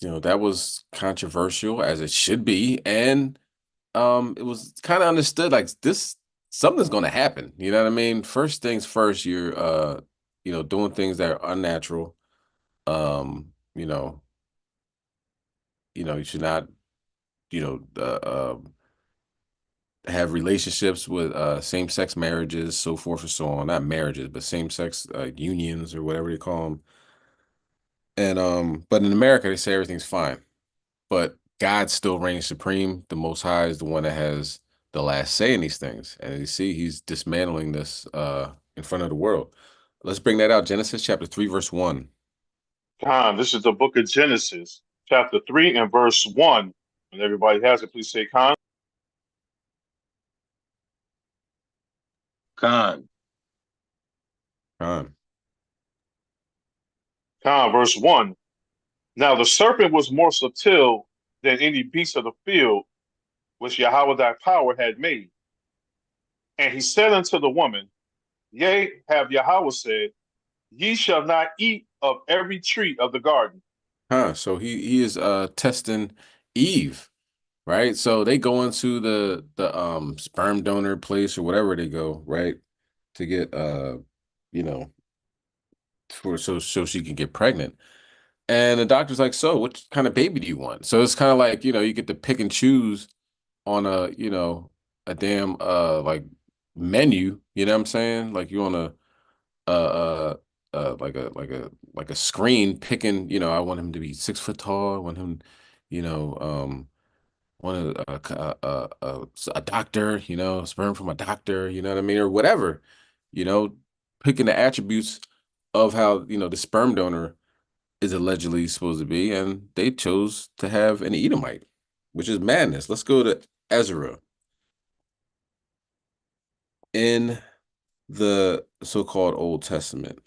You know, that was controversial as it should be. And it was kind of understood like something's going to happen. You know what I mean? First things first, you're, you know, doing things that are unnatural. You should not, have relationships with same-sex marriages, so forth and so on. Not marriages, but same-sex unions or whatever they call them. And but in America, they say everything's fine. But God still reigns supreme. The Most High is the one that has the last say in these things. And you see, he's dismantling this in front of the world. Let's bring that out. Genesis chapter 3, verse 1. Khan, this is the book of Genesis, chapter 3 and verse 1. When everybody has it, please say Khan. Khan. Khan, verse 1. Now the serpent was more subtle than any beast of the field which Yahweh thy power had made. And he said unto the woman, Yea, have Yahweh said, Ye shall not eat of every tree of the garden. So he is testing Eve, right? So they go into the sperm donor place or whatever they go, right, to get so she can get pregnant. And the doctor's like, so what kind of baby do you want? So it's kind of like, you get to pick and choose on a, you know, a damn like menu, you know what I'm saying? Like you on a like a screen picking, you know, I want him to be 6 foot tall, I want him, you know, want a doctor, you know, sperm from a doctor, you know what I mean, or whatever, you know, picking the attributes of how, you know, the sperm donor is allegedly supposed to be, and they chose to have an Edomite, which is madness. Let's go to Ezra. In the so-called Old Testament,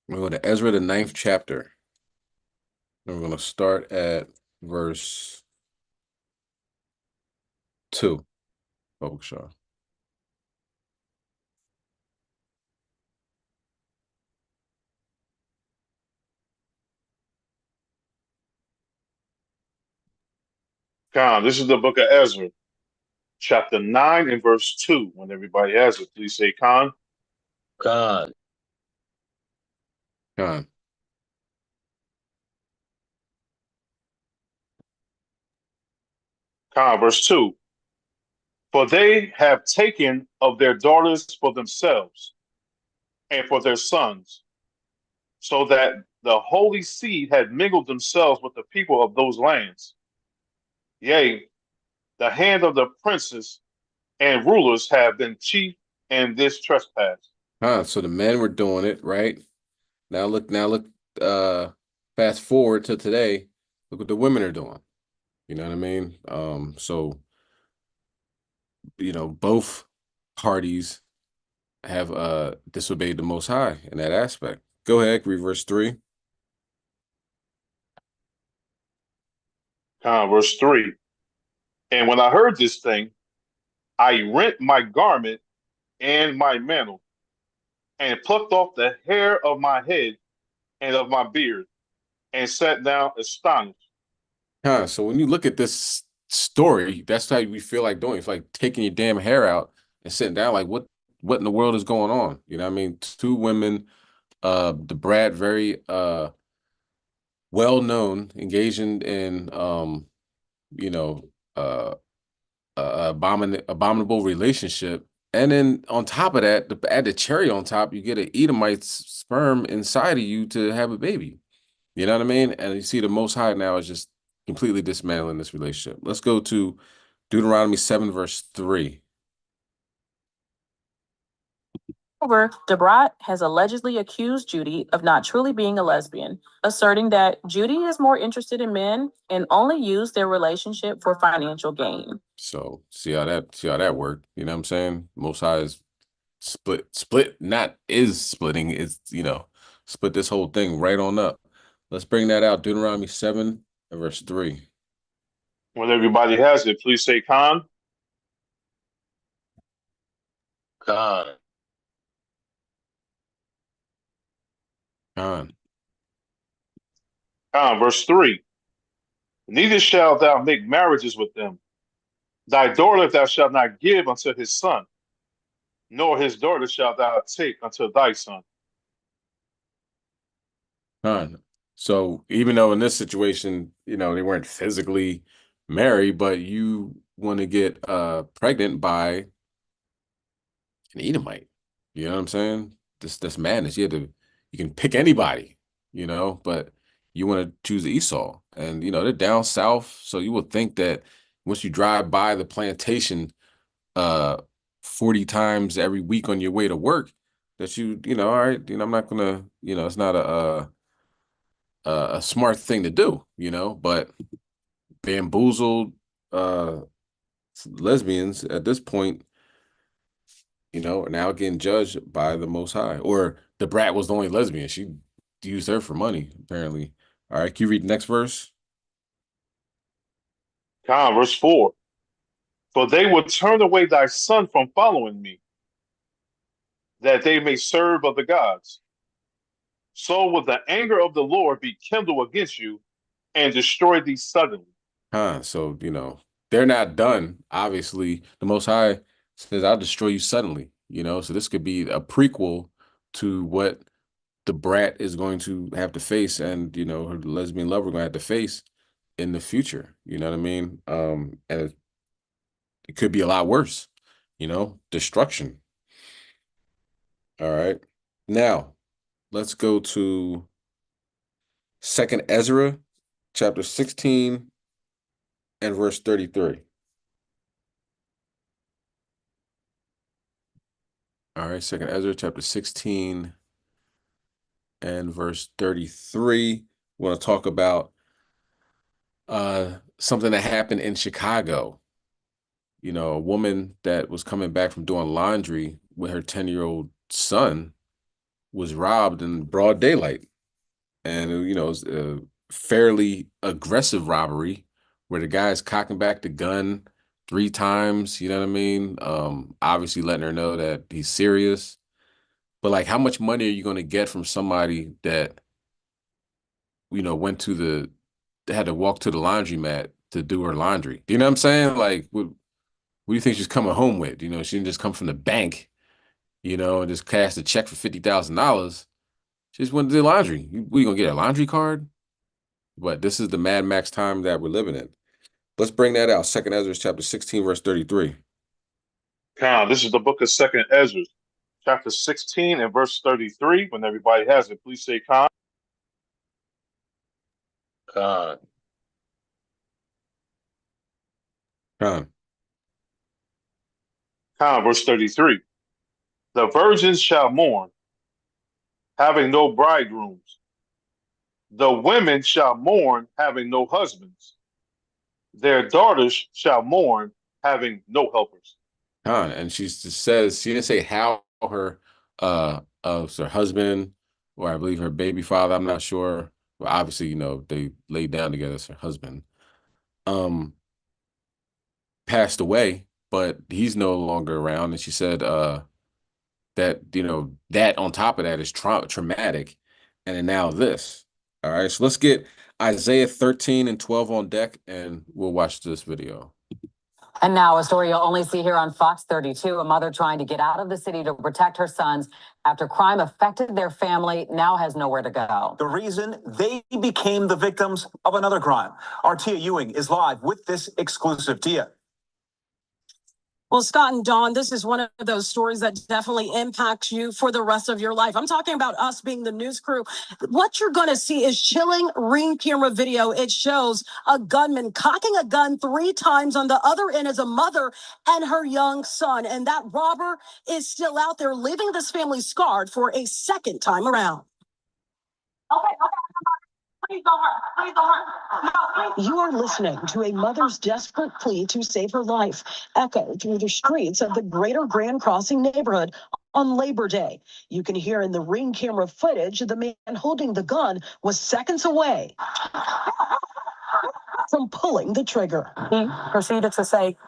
we're going to Ezra, the 9th chapter, and we're going to start at verse 2. Public Shaw. Khan, this is the book of Ezra, chapter 9 and verse 2. When everybody has it, please say Khan. God. Khan. Khan, verse 2. For they have taken of their daughters for themselves and for their sons, so that the holy seed had mingled themselves with the people of those lands. Yea, the hand of the princes and rulers have been chief in this trespass. So the men were doing it, right? Now look, fast forward to today, look what the women are doing. You know what I mean? So, you know, both parties have disobeyed the Most High in that aspect. Go ahead, read verse 3. Verse 3. And when I heard this thing, I rent my garment and my mantle, and plucked off the hair of my head and of my beard, and sat down astonished. So when you look at this story, that's how we feel like doing. It's like taking your damn hair out and sitting down, like what in the world is going on? You know what I mean? Two women, the Brad, very well known, engaging in you know, abominable relationship. And then on top of that, add the cherry on top, you get an Edomite's sperm inside of you to have a baby. You know what I mean? And you see the Most High now is just completely dismantling this relationship. Let's go to Deuteronomy 7, verse 3. However, Debrat has allegedly accused Judy of not truly being a lesbian, asserting that Judy is more interested in men and only used their relationship for financial gain. So see how that worked. You know what I'm saying? Most High is split, not is splitting. It's, you know, split this whole thing right on up. Let's bring that out. Deuteronomy 7 and verse 3. When everybody has it, please say Khan. God. Khan. Verse 3. Neither shalt thou make marriages with them. Thy daughter thou shalt not give unto his son, nor his daughter shalt thou take unto thy son. So even though in this situation, you know, they weren't physically married, but you want to get pregnant by an Edomite. You know what I'm saying? This madness. You can pick anybody, you know, but you want to choose Esau. And, you know, they're down south. So you would think that once you drive by the plantation 40 times every week on your way to work, that you know, all right, you know, I'm not gonna, you know, it's not a smart thing to do, you know, but bamboozled lesbians at this point, you know, are now getting judged by the Most High. Or the Brat was the only lesbian. She used her for money, apparently. All right, can you read the next verse? Verse 4. For they will turn away thy son from following me, that they may serve other gods. So will the anger of the Lord be kindled against you and destroy thee suddenly. So, you know, they're not done. Obviously, the Most High says, I'll destroy you suddenly, you know, so this could be a prequel to what the Brat is going to have to face, and, you know, her lesbian lover going to have to face in the future. You know what I mean? And it could be a lot worse, destruction. All right. Now, let's go to 2nd Ezra, chapter 16 and verse 33. All right, 2nd Ezra, chapter 16 and verse 33. We want to talk about something that happened in Chicago. A woman that was coming back from doing laundry with her 10-year-old son was robbed in broad daylight. And, it was a fairly aggressive robbery where the guy's cocking back the gun 3 times, you know what I mean? Obviously letting her know that he's serious. But like, how much money are you going to get from somebody that, had to walk to the laundromat to do her laundry? You know what I'm saying? Like, what do you think she's coming home with? She didn't just come from the bank, and just cash a check for $50,000. She just went to do laundry. We gonna get a laundry card? But this is the Mad Max time that we're living in. Let's bring that out. 2nd Ezra, chapter 16, verse 33. This is the book of 2nd Ezra, chapter 16 and verse 33. When everybody has it, please say Khan. Khan. Verse 33. The virgins shall mourn, having no bridegrooms. The women shall mourn, having no husbands. Their daughters shall mourn, having no helpers. And she says, she didn't say how her husband, or I believe her baby father, I'm not sure. Well, obviously, they laid down together as her husband, passed away, but he's no longer around. And she said that, that on top of that is traumatic. And then now this. All right, so let's get Isaiah 13 and 12 on deck, and we'll watch this video. And now a story you'll only see here on Fox 32. A mother trying to get out of the city to protect her sons after crime affected their family now has nowhere to go. The reason they became the victims of another crime. Our Tia Ewing is live with this exclusive. Tia. Well, Scott and Dawn, this is one of those stories that definitely impacts you for the rest of your life. I'm talking about us being the news crew. What you're going to see is chilling ring camera video. It shows a gunman cocking a gun 3 times. On the other end is a mother and her young son. And that robber is still out there, leaving this family scarred for a second time around. Okay. You are listening to a mother's desperate plea to save her life, echoed through the streets of the greater Grand Crossing neighborhood on Labor Day. You can hear in the ring camera footage the man holding the gun was seconds away from pulling the trigger. He proceeded to say,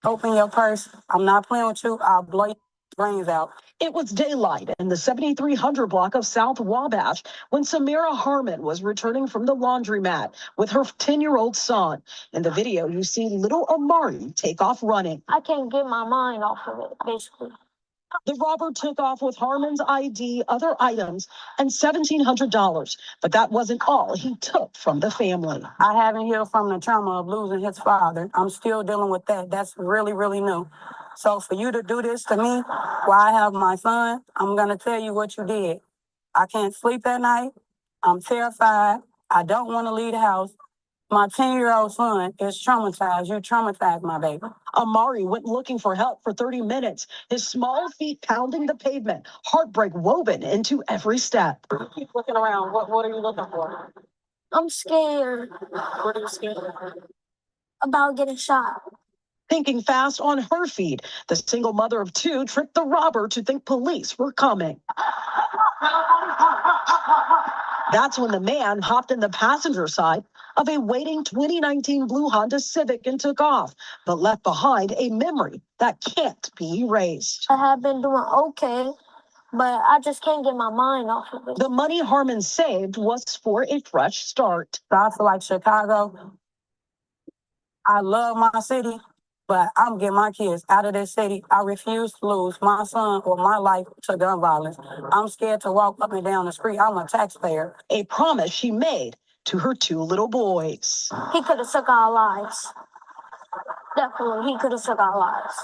"Open your purse. I'm not playing with you. I'll blow your brains out." It was daylight in the 7300 block of South Wabash when Samira Harmon was returning from the laundromat with her 10-year-old son. In the video, you see little Amari take off running. I can't get my mind off of it, basically. The robber took off with Harmon's ID, other items, and $1,700. But that wasn't all he took from the family. I haven't healed from the trauma of losing his father. I'm still dealing with that. That's really, really new. So for you to do this to me while I have my son, I'm going to tell you what you did. I can't sleep at night. I'm terrified. I don't want to leave the house. My 10-year-old son is traumatized. You traumatized my baby. Amari went looking for help for 30 minutes, his small feet pounding the pavement, heartbreak woven into every step. Keep looking around. What are you looking for? I'm scared. What are you scared of? About getting shot. Thinking fast on her feet, the single mother of 2 tricked the robber to think police were coming. That's when the man hopped in the passenger side of a waiting 2019 blue Honda Civic and took off, but left behind a memory that can't be erased. I have been doing okay, but I just can't get my mind off of it. The money Harmon saved was for a fresh start. I feel like Chicago. I love my city, but I'm getting my kids out of this city. I refuse to lose my son or my life to gun violence. I'm scared to walk up and down the street. I'm a taxpayer. A promise she made to her 2 little boys. He could have took our lives. Definitely, he could have took our lives.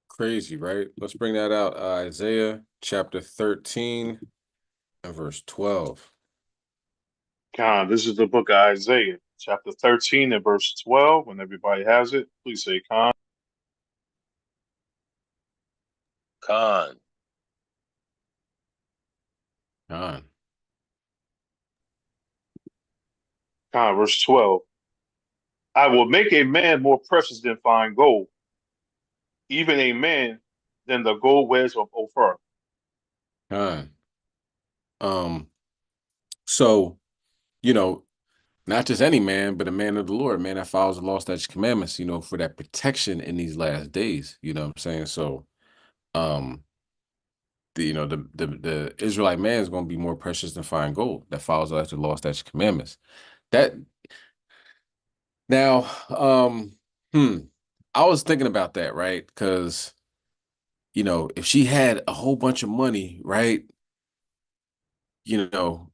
Crazy, right? Let's bring that out. Isaiah chapter 13 and verse 12. Con, this is the book of Isaiah, chapter 13 and verse 12. When everybody has it, please say Con. Con. Con. Con, verse 12. I will make a man more precious than fine gold, even a man than the gold wares of Ophir. Con. So, you know, not just any man, but a man of the Lord, man that follows the law, statutes, commandments, you know, for that protection in these last days. You know what I'm saying? So, the Israelite man is going to be more precious than fine gold that follows after the law, statutes, commandments. That now, I was thinking about that, right? Because, you know, if she had a whole bunch of money, right? You know,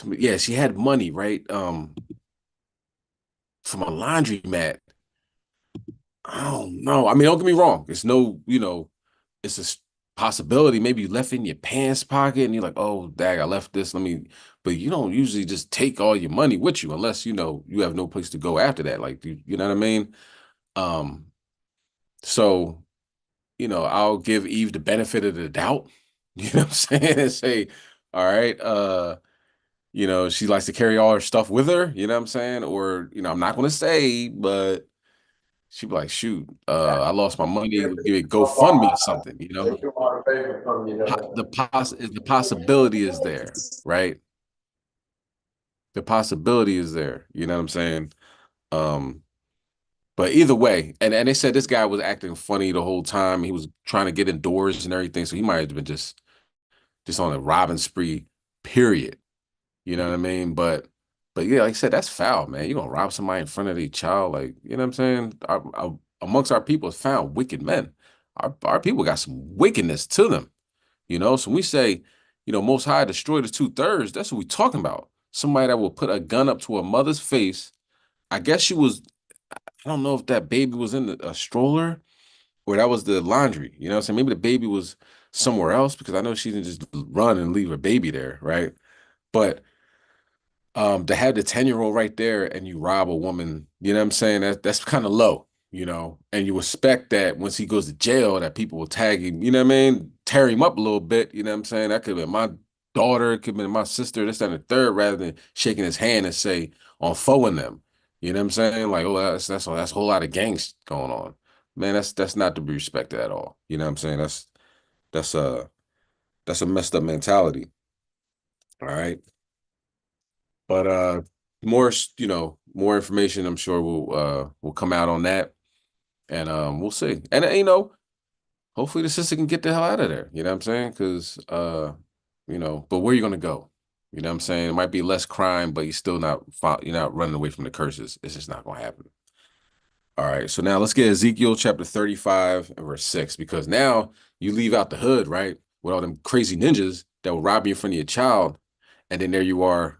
yeah, she had money, right? From a laundromat. I don't know. I mean, don't get me wrong. It's no, you know, it's a possibility. Maybe you left it in your pants pocket and you're like, oh, dag, I left this. But you don't usually just take all your money with you unless, you know, you have no place to go after that. Like, you know what I mean? So, you know, I'll give Eve the benefit of the doubt, you know what I'm saying? And say, all right, you know, she likes to carry all her stuff with her, you know what I'm saying? Or, you know, I'm not going to say, but she'd be like, shoot, I lost my money, give it GoFundMe something, you know? The possibility is there, right? The possibility is there, you know what I'm saying? But either way, and they said this guy was acting funny the whole time. He was trying to get indoors and everything, so he might have been just on a robbing spree, period. You know what I mean? But yeah, like I said, that's foul, man. You're gonna rob somebody in front of their child, like, you know what I'm saying? Amongst our people is found wicked men. Our people got some wickedness to them, you know? So when we say, you know, Most High destroyed the 2/3, that's what we're talking about. Somebody that will put a gun up to a mother's face. I guess she was, I don't know if that baby was in a stroller or that was the laundry, you know what I'm saying? Maybe the baby was somewhere else because I know she didn't just run and leave her baby there, right? But to have the 10-year-old right there and you rob a woman, you know what I'm saying? That's kind of low, you know, and you expect that once he goes to jail that people will tag him, you know what I mean? Tear him up a little bit, you know what I'm saying? That could have been my daughter, it could have been my sister, this, that, and the third, rather than shaking his hand and say, on foeing them. You know what I'm saying? Like, oh, that's a whole lot of gangs going on. Man, that's not to be respected at all. You know what I'm saying? That's a messed up mentality. All right. But more, you know, more information I'm sure will come out on that. And we'll see. And you know, hopefully the sister can get the hell out of there. You know what I'm saying? Because you know, but where are you gonna go? You know what I'm saying? It might be less crime, but you're not running away from the curses. It's just not gonna happen. All right, so now let's get Ezekiel chapter 35 and verse 6, because now you leave out the hood, right? With all them crazy ninjas that will rob you in front of your child. And then there you are,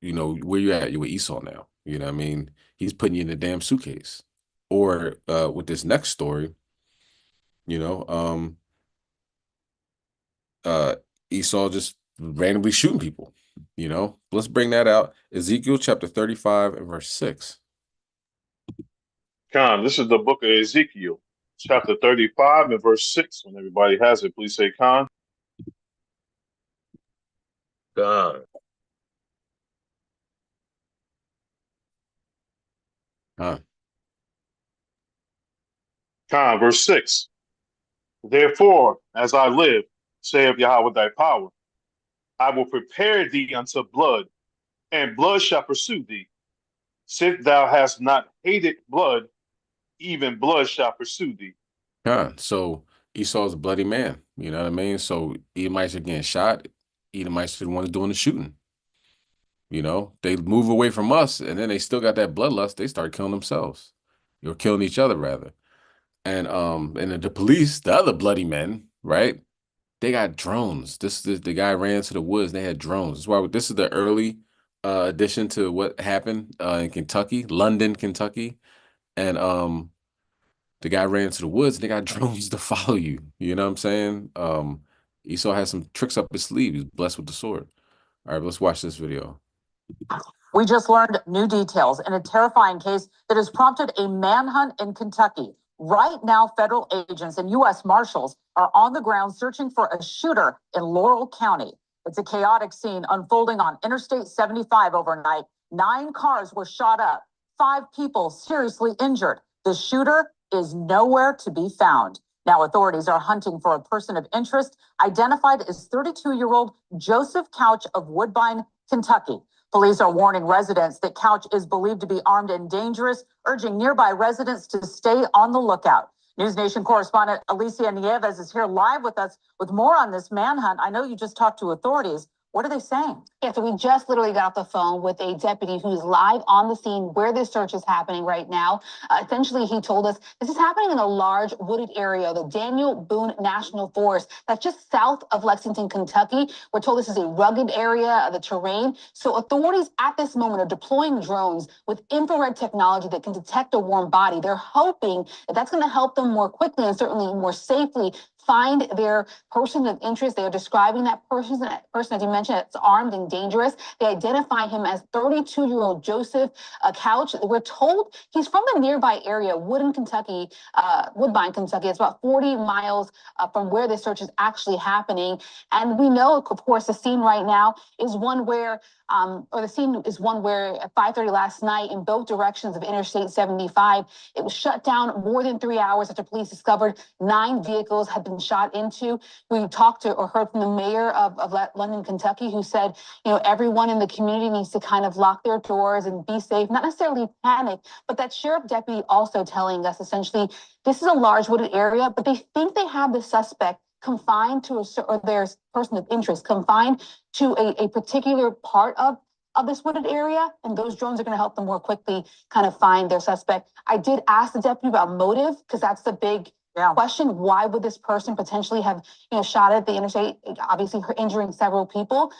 you know, where you at? You're with Esau now. You know what I mean? He's putting you in the damn suitcase. Or with this next story, you know, Esau just randomly shooting people, you know? Let's bring that out. Ezekiel chapter 35 and verse 6. Con, this is the book of Ezekiel, chapter 35 and verse 6. When everybody has it, please say Con. Con. Con, verse 6. Therefore, as I live, saith Yahweh thy power, I will prepare thee unto blood, and blood shall pursue thee. Since thou hast not hated blood, even blood shall pursue thee. So Esau's a bloody man, you know what I mean? So Edomites are getting shot. Edomites are the ones doing the shooting. You know, they move away from us, and then they still got that bloodlust. They start killing themselves, or killing each other rather. And the police, the other bloody men, right? they got drones. The guy ran to the woods. And they had drones. That's why this is the early addition to what happened in Kentucky, London, Kentucky, and the guy ran to the woods. And they got drones to follow you. You know what I'm saying? Esau has some tricks up his sleeve. He's blessed with the sword. All right, let's watch this video. We just learned new details in a terrifying case that has prompted a manhunt in Kentucky. Right now, federal agents and U.S. Marshals are on the ground searching for a shooter in Laurel County. It's a chaotic scene unfolding on Interstate 75 overnight. 9 cars were shot up, 5 people seriously injured. The shooter is nowhere to be found. Now, authorities are hunting for a person of interest identified as 32-year-old Joseph Couch of Woodbine, Kentucky. Police are warning residents that Couch is believed to be armed and dangerous, urging nearby residents to stay on the lookout. News Nation correspondent Alicia Nieves is here live with us with more on this manhunt. I know you just talked to authorities. What are they saying? Yeah, so we just literally got off the phone with a deputy who's live on the scene where this search is happening right now. Essentially, he told us this is happening in a large wooded area, the Daniel Boone National Forest, that's just south of Lexington, Kentucky. We're told this is a rugged area of the terrain. So authorities at this moment are deploying drones with infrared technology that can detect a warm body. They're hoping that that's going to help them more quickly and certainly more safely find their person of interest. They are describing that person, as you mentioned, that's armed and dangerous. They identify him as 32-year-old Joseph Couch. We're told he's from the nearby area, Woodbine, Kentucky. It's about 40 miles from where this search is actually happening. And we know, of course, the scene right now is one where at 5:30 last night in both directions of Interstate 75, it was shut down more than 3 hours after police discovered 9 vehicles had been shot into. We talked to or heard from the mayor of London, Kentucky, who said, everyone in the community needs to kind of lock their doors and be safe, not necessarily panic, but that sheriff deputy also telling us essentially this is a large wooded area, but they think they have the suspect confined to or their person of interest confined to a particular part of this wooded area, and those drones are going to help them more quickly kind of find their suspect. I did ask the deputy about motive because that's the big question. Why would this person potentially have shot at the interstate, obviously injuring several people?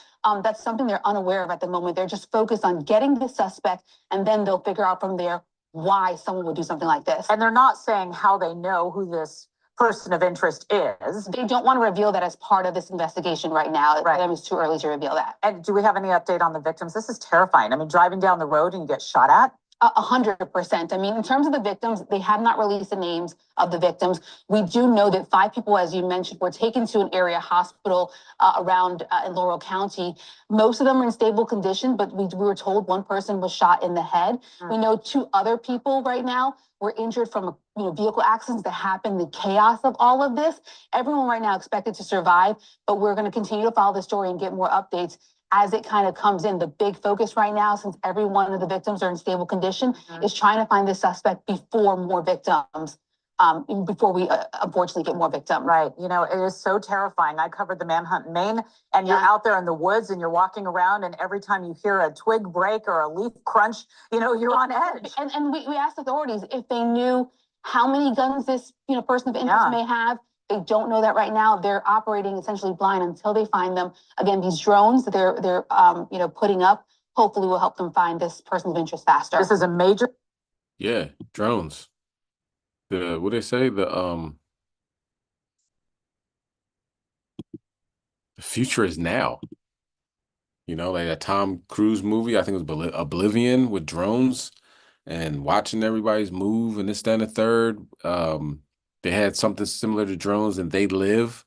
That's something they're unaware of at the moment. They're just focused on getting the suspect, and then they'll figure out from there why someone would do something like this. And they're not saying how they know who this person of interest is. They don't want to reveal that as part of this investigation right now. Right. I mean, it's too early to reveal that. And do we have any update on the victims? This is terrifying. I mean, driving down the road and you get shot at. 100%. I mean, in terms of the victims, they have not released the names of the victims. We do know that 5 people, as you mentioned, were taken to an area hospital around in Laurel County. Most of them are in stable condition, but we were told 1 person was shot in the head. We know 2 other people right now were injured from vehicle accidents that happened, the chaos of all of this. Everyone right now expected to survive, but we're going to continue to follow the story and get more updates as it kind of comes in. The big focus right now, since every one of the victims are in stable condition, is trying to find the suspect before more victims, before we unfortunately get more victims. Right. It is so terrifying. I covered the manhunt in Maine, and you're out there in the woods and you're walking around, and every time you hear a twig break or a leaf crunch, you're on edge. And we asked authorities if they knew how many guns this person of interest may have. They don't know that right now. They're operating essentially blind until they find them. Again, these drones that they're putting up hopefully will help them find this person of interest faster. This is a major. Yeah, drones. What they say? The future is now. Like a Tom Cruise movie. I think it was Oblivion with drones and watching everybody's move and this, that, and the third. They had something similar to drones and They Live.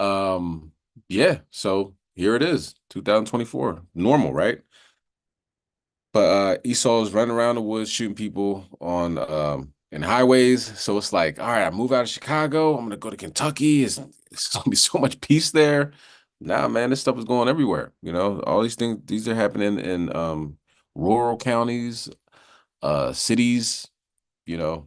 Yeah, so here it is, 2024. Normal, right? But Esau's running around the woods shooting people on in highways. So it's like, all right, I move out of Chicago. I'm gonna go to Kentucky. It's gonna be so much peace there. Nah, man, this stuff is going everywhere. All these things, these are happening in rural counties, cities. The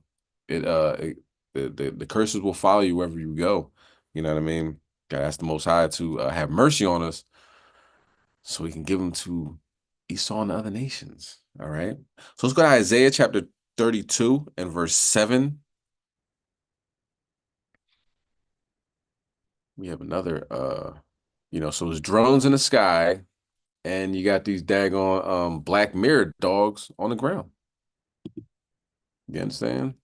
curses will follow you wherever you go. You know what I mean? Gotta ask the Most High to have mercy on us so we can give them to Esau and the other nations. All right. So let's go to Isaiah chapter 32 and verse 7. We have another, so it's drones in the sky, and you got these daggone Black Mirror dogs on the ground. You understand?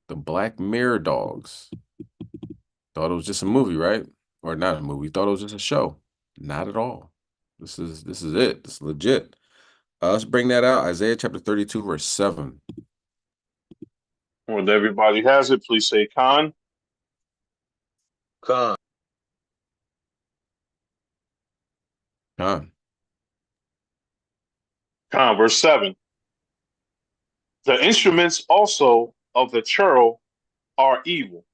The Black Mirror dogs. Thought it was just a movie, right? Or not a movie. Thought it was just a show. Not at all. This is it. This is legit. Let's bring that out. Isaiah chapter 32, verse 7. When everybody has it, please say Khan. Khan. Khan. Khan, verse 7. The instruments also of the churl are evil.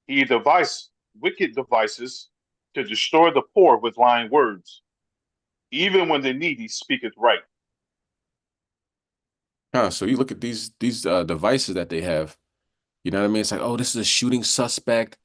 He devises wicked devices to destroy the poor with lying words, even when the needy speaketh right. So you look at these devices that they have, you know what I mean? It's like, oh, this is a shooting suspect.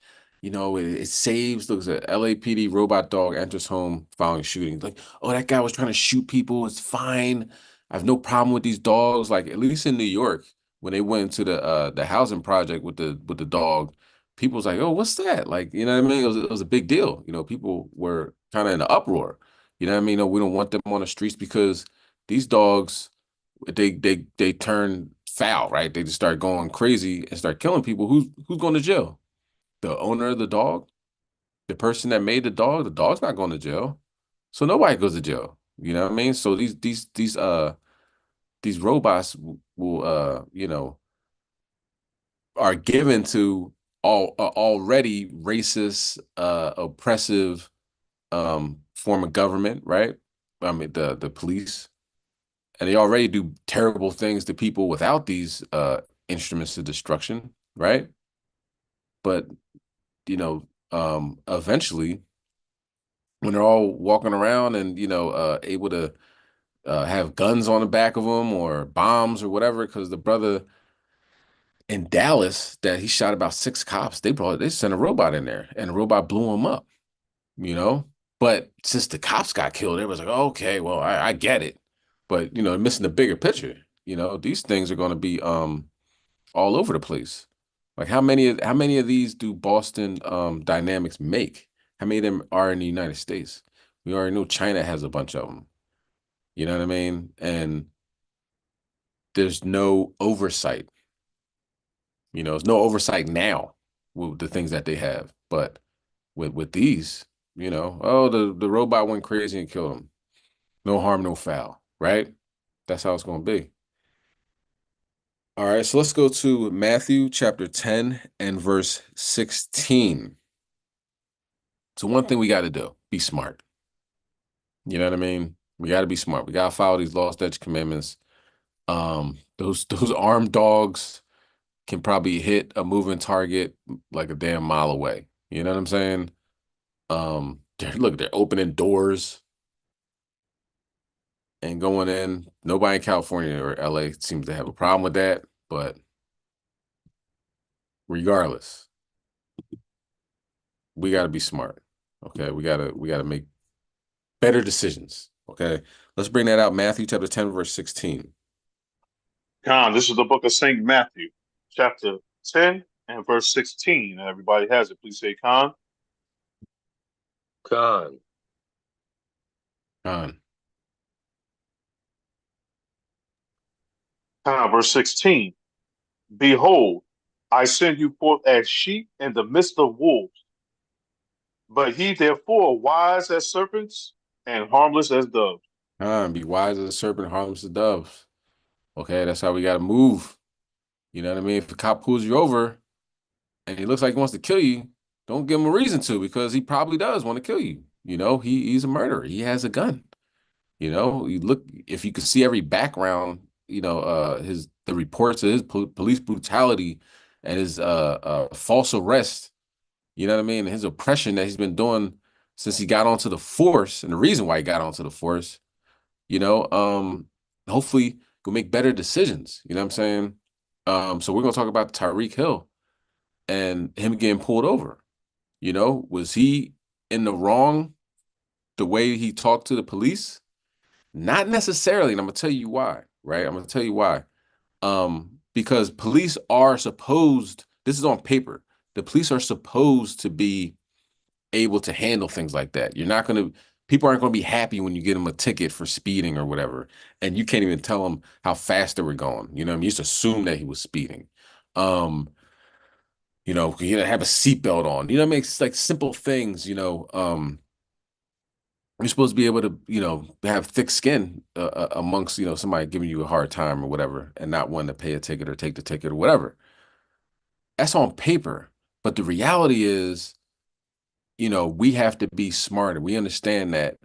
It saves, looks at LAPD robot dog enters home following shooting. Like, oh, that guy was trying to shoot people. It's fine. I have no problem with these dogs. Like, at least in New York, when they went to the housing project with the dog, people was like, oh, what's that? Like, you know what I mean? It was a big deal. People were kind of in an uproar. You know what I mean? No, we don't want them on the streets because these dogs, they turn foul, right? They just start going crazy and start killing people. Who's going to jail? The owner of the dog, the person that made the dog's not going to jail. So nobody goes to jail. You know what I mean? So these robots will are given to already racist, oppressive form of government, right? I mean the police. And they already do terrible things to people without these instruments of destruction, right? But eventually, when they're all walking around and able to have guns on the back of them or bombs or whatever, because the brother in Dallas that he shot about 6 cops, they sent a robot in there and the robot blew him up, But since the cops got killed, it was like, okay, well, I get it. But missing the bigger picture. These things are going to be all over the place. Like how many of these do Boston Dynamics make? How many of them are in the United States? We already know China has a bunch of them. You know what I mean? And there's no oversight. There's no oversight now with the things that they have. But with these, the robot went crazy and killed him. No harm, no foul, right? That's how it's going to be. All right, so let's go to Matthew chapter 10 and verse 16. So one thing we got to do, be smart. You know what I mean? We got to be smart. We got to follow these law, statutes, commandments. Those armed dogs can probably hit a moving target like a damn mile away. You know what I'm saying? They're opening doors and going in. Nobody in California or LA seems to have a problem with that, but regardless, we got to be smart. Okay, we got to make better decisions. Okay, let's bring that out. Matthew chapter 10, verse 16. Khan, this is the book of St. Matthew, chapter 10 and verse 16. And everybody has it. Please say Khan. Khan. Khan. Verse 16. Behold, I send you forth as sheep in the midst of wolves. But ye therefore wise as serpents and harmless as doves. Be wise as a serpent, harmless as doves. Okay, that's how we got to move. You know what I mean? If a cop pulls you over and he looks like he wants to kill you, don't give him a reason to, because he probably does want to kill you. He's a murderer. He has a gun. You look, if you could see every background, the reports of his police brutality and his false arrest, you know what I mean? His oppression that he's been doing since he got onto the force, and the reason why he got onto the force, hopefully we'll make better decisions. You know what I'm saying? So we're going to talk about Tyreek Hill and him getting pulled over. Was he in the wrong the way he talked to the police? Not necessarily, and I'm going to tell you why, right? I'm going to tell you why. Because police are supposed, this is on paper, The police are supposed to be able to handle things like that. People aren't going to be happy when you get them a ticket for speeding or whatever, and you can't even tell them how fast they were going. You know what I mean? You just assume that he was speeding. You have a seatbelt on. You know what I mean? It's like simple things, you're supposed to be able to, have thick skin amongst, somebody giving you a hard time or whatever, and not wanting to pay a ticket or take the ticket or whatever. That's on paper. But the reality is, we have to be smarter. We understand that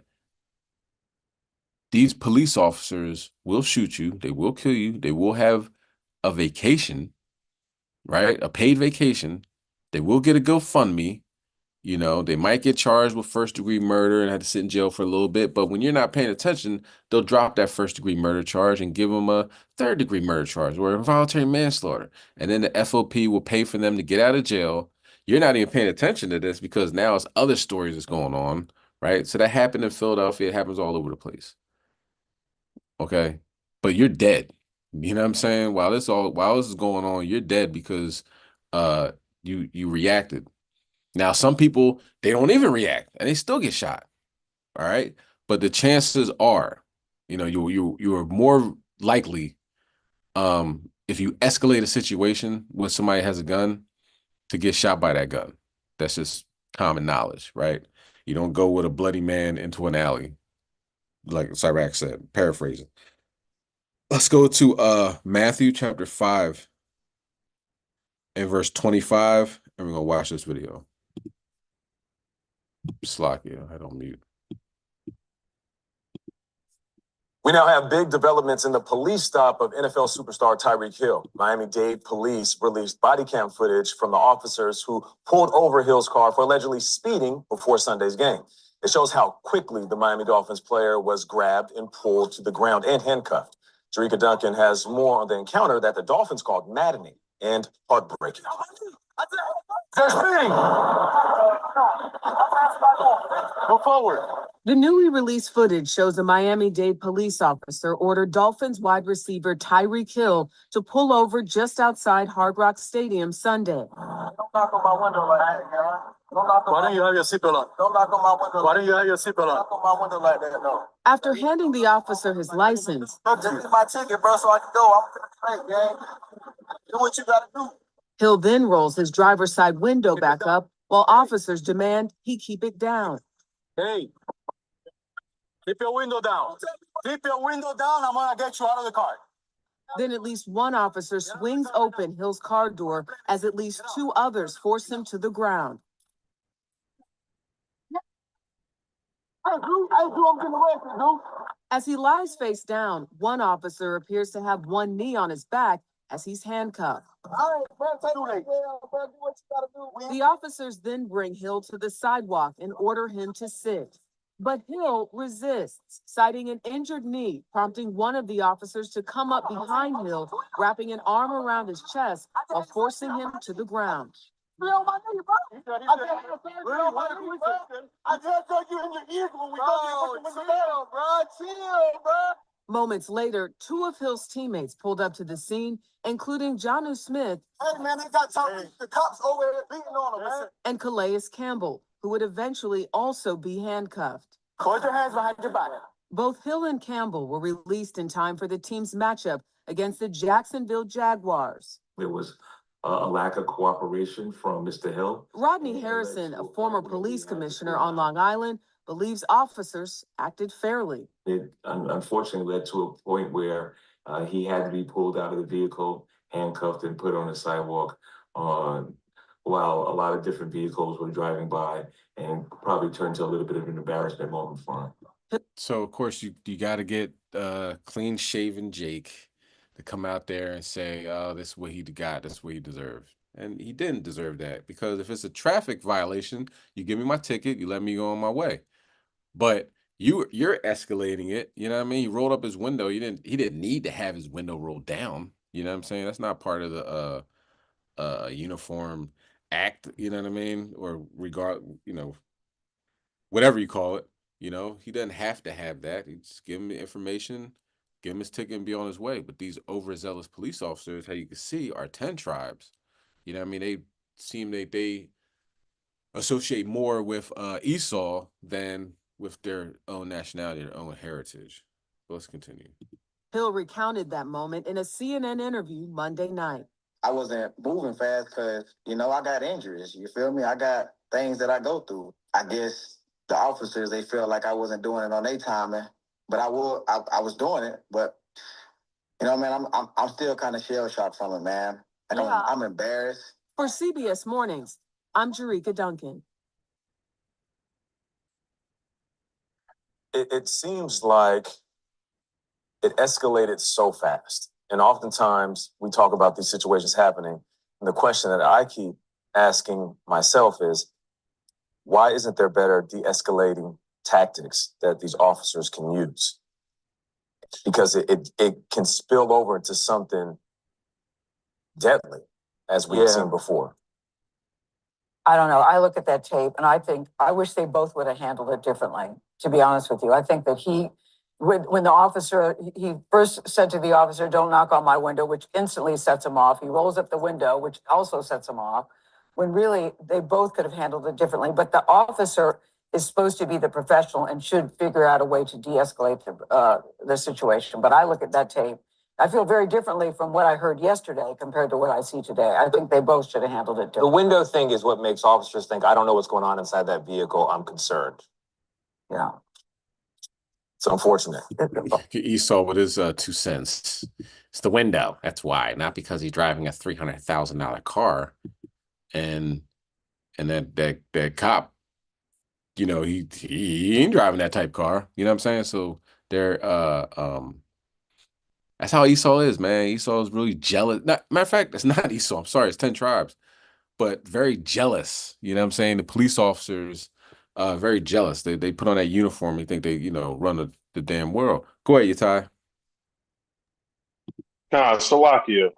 these police officers will shoot you. They will kill you. They will have a vacation, right? A paid vacation. They will get a GoFundMe. They might get charged with first-degree murder and have to sit in jail for a little bit. But when you're not paying attention, they'll drop that first-degree murder charge and give them a third-degree murder charge or involuntary manslaughter. And then the FOP will pay for them to get out of jail. You're not even paying attention to this because now it's other stories that's going on, right? So that happened in Philadelphia. It happens all over the place. Okay? But you're dead. You know what I'm saying? While this is going on, you're dead because you reacted. Now, some people, they don't even react and they still get shot. All right. But the chances are, you are more likely, if you escalate a situation when somebody has a gun, to get shot by that gun. That's just common knowledge, right? You don't go with a bloody man into an alley, like Cyrac said, paraphrasing. Let's go to Matthew chapter 5 and verse 25, and we're going to watch this video. Slakia, I don't mute. We now have big developments in the police stop of NFL superstar Tyreek Hill. Miami-Dade police released body cam footage from the officers who pulled over Hill's car for allegedly speeding before Sunday's game. It shows how quickly the Miami Dolphins player was grabbed and pulled to the ground and handcuffed. Jerika Duncan has more on the encounter that the Dolphins called maddening and heartbreaking. They're speeding! Move forward. The newly released footage shows a Miami-Dade police officer ordered Dolphins wide receiver Tyreek Hill to pull over just outside Hard Rock Stadium Sunday. Don't knock on my window like that, girl. Why don't you have your seatbelt on? Don't knock on my window. Why don't you have your seatbelt on? Knock on my window like that, no. After handing the officer his license, Bro, just get my ticket, bro, so I can go. I'm finna gang. Do what you gotta do. Hill then rolls his driver's side window back up while officers demand he keep it down. Hey, keep your window down. Keep your window down. I'm gonna get you out of the car. Then at least one officer swings open Hill's car door as at least two others force him to the ground. Hey, dude, I'm getting arrested, dude. As he lies face down, one officer appears to have one knee on his back as he's handcuffed. The officers then bring Hill to the sidewalk and order him to sit. But Hill resists, citing an injured knee, prompting one of the officers to come up behind Hill, wrapping an arm around his chest while forcing him to the ground. I just told you in your ears when we chill, bro. Moments later, two of Hill's teammates pulled up to the scene, including Jonnu Smith. Hey, man, they got the cops over there beating on them, man. And Calais Campbell, who would eventually also be handcuffed. Put your hands behind your back. Both Hill and Campbell were released in time for the team's matchup against the Jacksonville Jaguars. There was a lack of cooperation from Mr. Hill. Rodney Harrison, a former police commissioner on Long Island, believes officers acted fairly. It unfortunately led to a point where he had to be pulled out of the vehicle, handcuffed, and put on the sidewalk while a lot of different vehicles were driving by, and probably turned to a little bit of an embarrassment moment for him. So, of course, you got to get clean-shaven Jake to come out there and say, oh, this is what he got, this is what he deserved. And he didn't deserve that, because if it's a traffic violation, you give me my ticket, you let me go on my way. But you're escalating it, you know what I mean? He rolled up his window. He didn't need to have his window rolled down. You know what I'm saying? That's not part of the uniform act, you know what I mean? Or whatever you call it. He doesn't have to have that. You just give him the information, give him his ticket, and be on his way. But these overzealous police officers, how you can see, are 10 tribes. You know what I mean? seem they associate more with Esau than with their own nationality, their own heritage. Let's continue. Hill recounted that moment in a CNN interview Monday night. I wasn't moving fast because, you know, I got injuries. You feel me? I got things that I go through. I guess the officers, they felt like I wasn't doing it on their timing, but I was doing it. But, you know, man, I'm still kind of shell-shocked from it, man. And I'm embarrassed. For CBS Mornings, I'm Jerika Duncan. It seems like it escalated so fast. And oftentimes we talk about these situations happening. And the question that I keep asking myself is, why isn't there better de-escalating tactics that these officers can use? Because it can spill over into something deadly, as we've seen before. I don't know. I look at that tape and I think, I wish they both would have handled it differently, to be honest with you. I think that when the officer, he first said to the officer, "Don't knock on my window," which instantly sets him off. He rolls up the window, which also sets him off, when really they both could have handled it differently. But the officer is supposed to be the professional and should figure out a way to de-escalate the situation. But I look at that tape, I feel very differently from what I heard yesterday compared to what I see today. I think they both should have handled it differently. The window thing is what makes officers think, I don't know what's going on inside that vehicle. I'm concerned. Yeah. It's unfortunate. Esau with his 2 cents. It's the window. That's why, not because he's driving a $300,000 car, and that cop, you know, he ain't driving that type car. You know what I'm saying? So they're that's how Esau is, man. Esau is really jealous. Matter of fact, it's not Esau. I'm sorry, it's 10 tribes, but very jealous. You know what I'm saying? The police officers. Very jealous. They put on that uniform and think they, you know, run the damn world. Go ahead, Yatai. Salakia.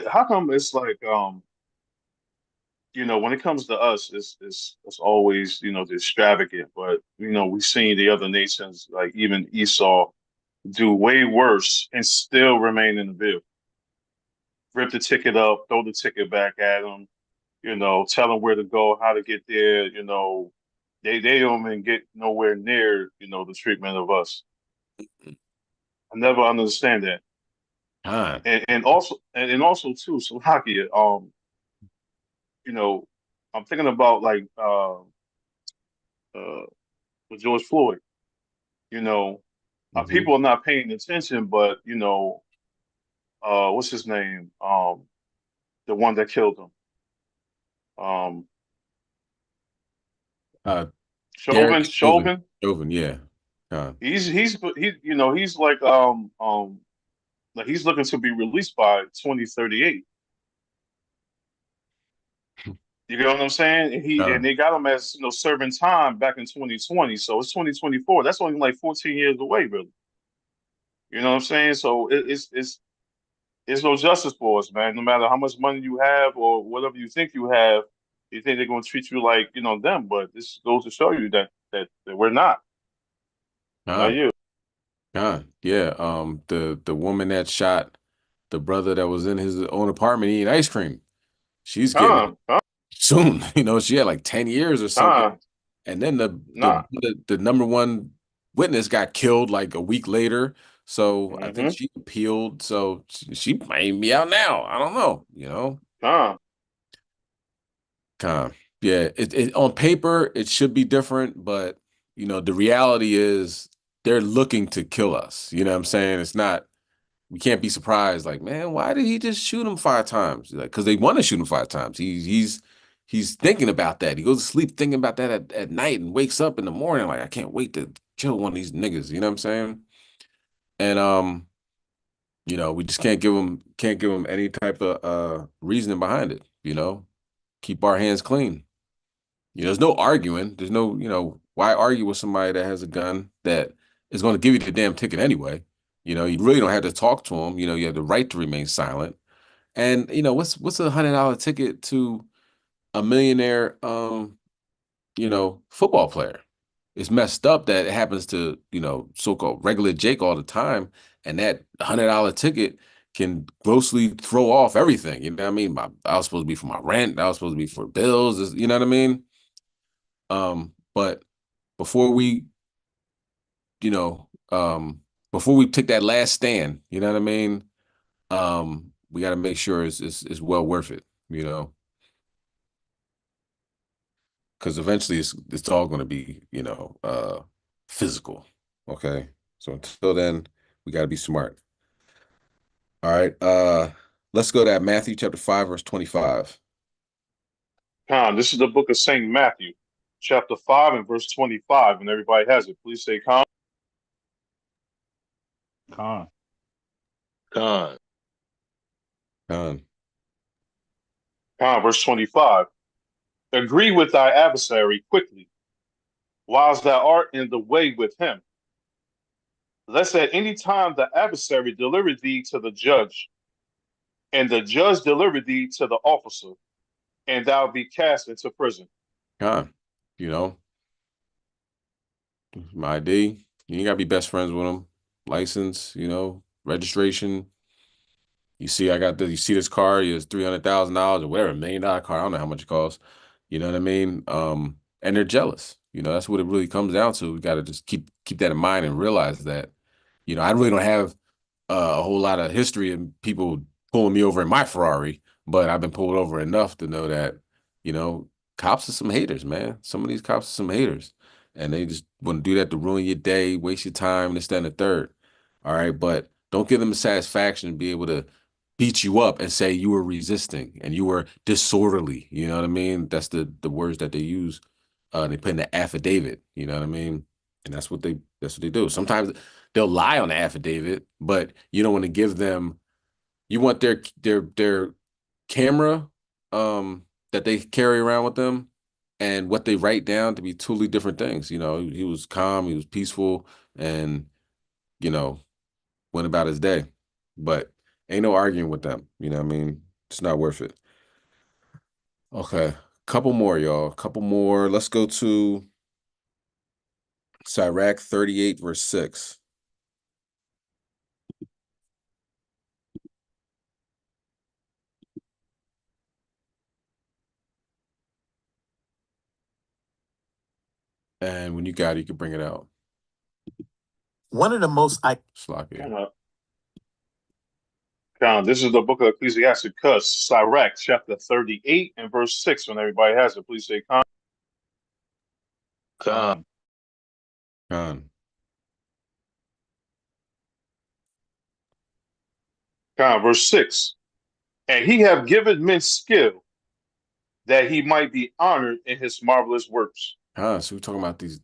How come it's like, you know, when it comes to us, it's always, you know, the extravagant. But, you know, we've seen the other nations, like even Esau, do way worse and still remain in the vehicle. Rip the ticket up, throw the ticket back at them. You know, tell them where to go, how to get there. You know, they don't even get nowhere near, you know, the treatment of us. I never understand that. And also too, Salakia, you know, I'm thinking about like with George Floyd. You know, people are not paying attention, but you know, what's his name? The one that killed him. Chauvin, yeah. He's you know, he's like he's looking to be released by 2038. You know what I'm saying? And they got him as, you know, serving time back in 2020. So it's 2024. That's only like 14 years away, really. You know what I'm saying? So it's no justice for us, man. No matter how much money you have or whatever you think you have, you think they're going to treat you like, you know, them. But this goes to show you that we're not. Not you. Yeah. The woman that shot the brother that was in his own apartment eating ice cream, she's getting soon. You know, she had like 10 years or something. And then the number one witness got killed like a week later. So I think she appealed. So she might be out now. I don't know. You know. Yeah. It on paper it should be different, but you know the reality is they're looking to kill us. You know what I'm saying? It's not. We can't be surprised. Like, man, why did he just shoot him 5 times? Like, because they want to shoot him 5 times. He's thinking about that. He goes to sleep thinking about that at night and wakes up in the morning like, I can't wait to kill one of these niggas. You know what I'm saying? And you know, we just can't give them any type of reasoning behind it. You know, keep our hands clean. You know, there's no arguing. There's no, you know, why argue with somebody that has a gun that is going to give you the damn ticket anyway? You know, you really don't have to talk to them. You know, you have the right to remain silent. And you know, what's $100 ticket to a millionaire, you know, football player? It's messed up that it happens to, you know, so-called regular Jake all the time, and that $100 ticket can grossly throw off everything. You know what I mean? I was supposed to be for my rent. I was supposed to be for bills. You know what I mean? But before we, you know, before we take that last stand, you know what I mean? We got to make sure it's well worth it, you know, because eventually it's all going to be, you know, physical. Okay. So until then, we got to be smart. All right. Let's go to Matthew chapter 5, verse 25. This is the book of St. Matthew, chapter 5 and verse 25. And everybody has it. Please say Con. Con. Verse 25. Agree with thy adversary quickly, whilst thou art in the way with him, lest at any time the adversary deliver thee to the judge, and the judge deliver thee to the officer, and thou be cast into prison. You know, my ID, you ain't gotta be best friends with them. License, you know, registration. You see, you see this car, it's $300,000 or whatever, $1 million car. I don't know how much it costs. You know what I mean? And they're jealous. You know, that's what it really comes down to. We got to just keep that in mind and realize that, you know, I really don't have a whole lot of history of people pulling me over in my Ferrari, but I've been pulled over enough to know that, you know, cops are some haters, man. Some of these cops are some haters, and they just want to do that to ruin your day, waste your time, this, that, and the third. All right, but don't give them the satisfaction to be able to beat you up and say you were resisting and you were disorderly. You know what I mean? That's the words that they use. They put in the affidavit. You know what I mean? And that's what they do. Sometimes they'll lie on the affidavit, but you don't want to give them. You want their camera that they carry around with them and what they write down to be totally different things. You know, he was calm, he was peaceful, and, you know, went about his day. But ain't no arguing with them. You know what I mean? It's not worth it. Okay. Couple more, y'all. Couple more. Let's go to Sirach 38, verse 6. And when you got it, you can bring it out. One of the most This is the book of Ecclesiasticus, Sirach, chapter 38 and verse 6. When everybody has it, please say Con. Verse 6. And he have given men skill, that he might be honored in his marvelous works. So we're talking about these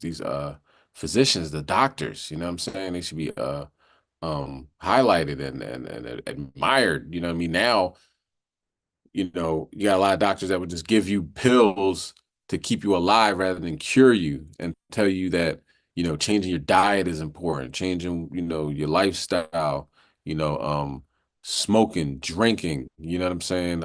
physicians, the doctors, you know what I'm saying? They should be highlighted and admired. You know what I mean? Now, you know, you got a lot of doctors that would just give you pills to keep you alive rather than cure you, and tell you that, you know, changing your diet is important, changing, you know, your lifestyle, you know, smoking, drinking, you know what I'm saying?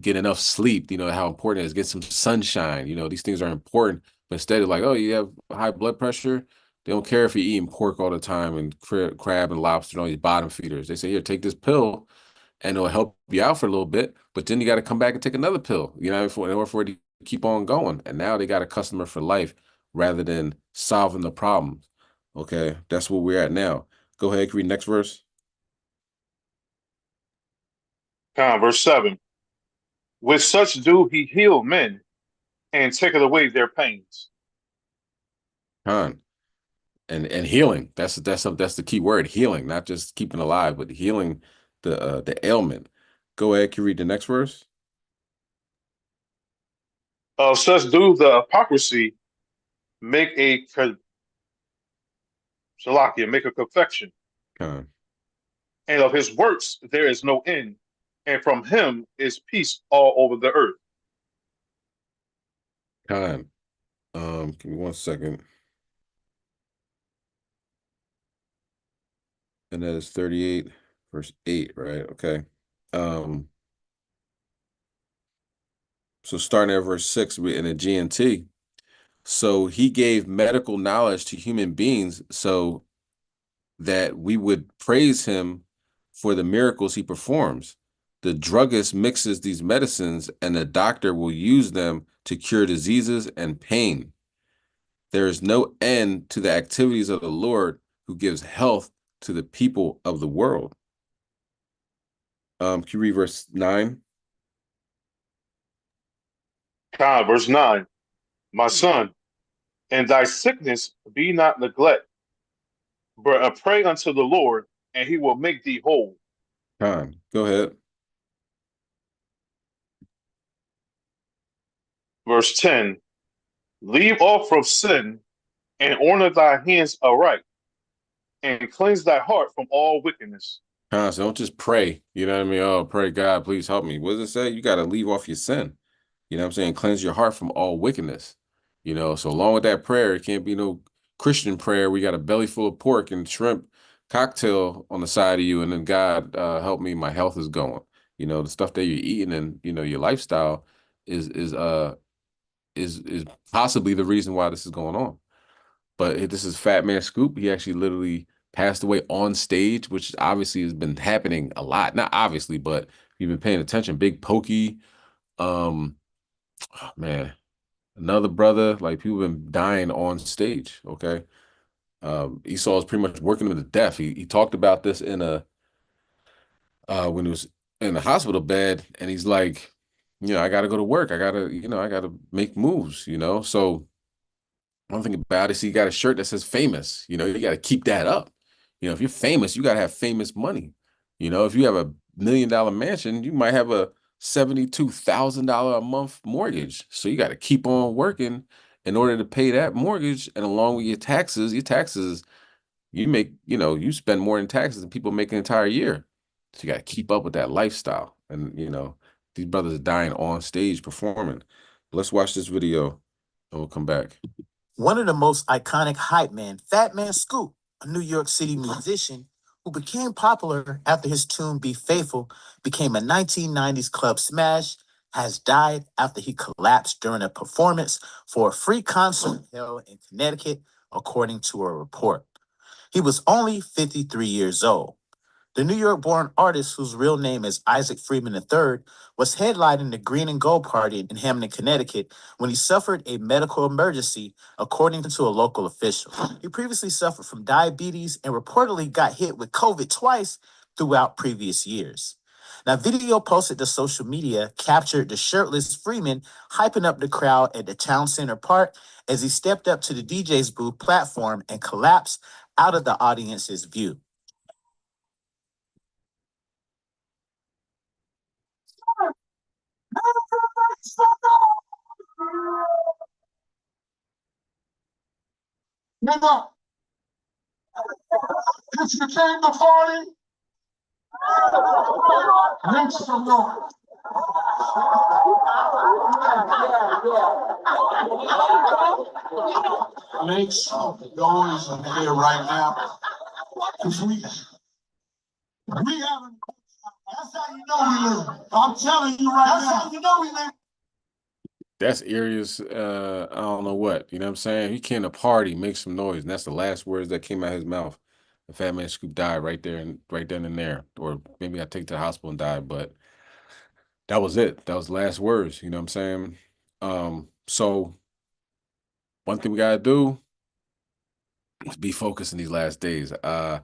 Get enough sleep, you know, how important it is, get some sunshine, you know, these things are important. But instead of like, oh, you have high blood pressure, they don't care if you're eating pork all the time and crab and lobster and all these bottom feeders. They say, here, take this pill and it'll help you out for a little bit, but then you got to come back and take another pill, you know, in order for it to keep on going. And now they got a customer for life rather than solving the problems. Okay, that's where we're at now. Go ahead, read next verse. Verse 7. With such do he heal men and taketh away their pains. And healing. That's the key word, healing, not just keeping alive, but healing the ailment. Go ahead, can you read the next verse? Such do the hypocrisy make a confection. And of his works there is no end, and from him is peace all over the earth. Give me 1 second. And that is 38, verse 8, right? Okay. So starting at verse 6 in the GNT. So he gave medical knowledge to human beings. So that we would praise him for the miracles he performs. The druggist mixes these medicines and the doctor will use them to cure diseases and pain. There is no end to the activities of the Lord who gives health to the people of the world. Can you read verse 9? Verse 9. My son, in thy sickness be not neglect, but pray unto the Lord, and he will make thee whole. Go ahead. Verse 10. Leave off from sin, and order thy hands aright, and cleanse thy heart from all wickedness. So don't just pray. You know what I mean? Oh, pray, God, please help me. What does it say? You got to leave off your sin. You know what I'm saying? Cleanse your heart from all wickedness. You know, so along with that prayer, it can't be no Christian prayer. We got a belly full of pork and shrimp cocktail on the side of you, and then God help me, my health is going. You know, the stuff that you're eating and your lifestyle is possibly the reason why this is going on. But this is Fat Man Scoop. He actually literally passed away on stage, which obviously has been happening a lot. Not obviously, but if you've been paying attention, Big Pokey, oh, man, another brother, like people been dying on stage. Okay. Esau is pretty much working him to death. He talked about this in when he was in the hospital bed, and he's like, I gotta go to work. I gotta make moves, So one thing about it is he got a shirt that says famous. You gotta keep that up. If you're famous, you gotta have famous money. If you have $1 million mansion, you might have a $72,000 a month mortgage. So you got to keep on working in order to pay that mortgage. And along with your taxes, you make, you spend more in taxes than people make an entire year. So you got to keep up with that lifestyle. And, these brothers are dying on stage performing. Let's watch this video and we'll come back. One of the most iconic hype men, Fat Man Scoop, a New York City musician who became popular after his tune Be Faithful became a 1990s club smash, has died after he collapsed during a performance for a free concert held in Connecticut, according to a report. He was only 53 years old. The New York-born artist, whose real name is Isaac Freeman III, was headlining the Green and Gold Party in Hamden, Connecticut, when he suffered a medical emergency, according to a local official. He previously suffered from diabetes and reportedly got hit with COVID twice throughout previous years. Now, video posted to social media captured the shirtless Freeman hyping up the crowd at the Town Center Park as he stepped up to the DJ's booth platform and collapsed out of the audience's view. Nigga, if you came to party, make some noise. Make some noise in here right now. Cause we haven't. That's how you know we live. I'm telling you right now. That's how you know we live. That's Arius, I don't know what, you know what I'm saying? He came to party, make some noise, and that's the last words that came out of his mouth. The Fat Man Scoop died right there and right then and there. Or maybe I take to the hospital and died, but that was it. That was the last words, you know what I'm saying? So one thing we gotta do is be focused in these last days. I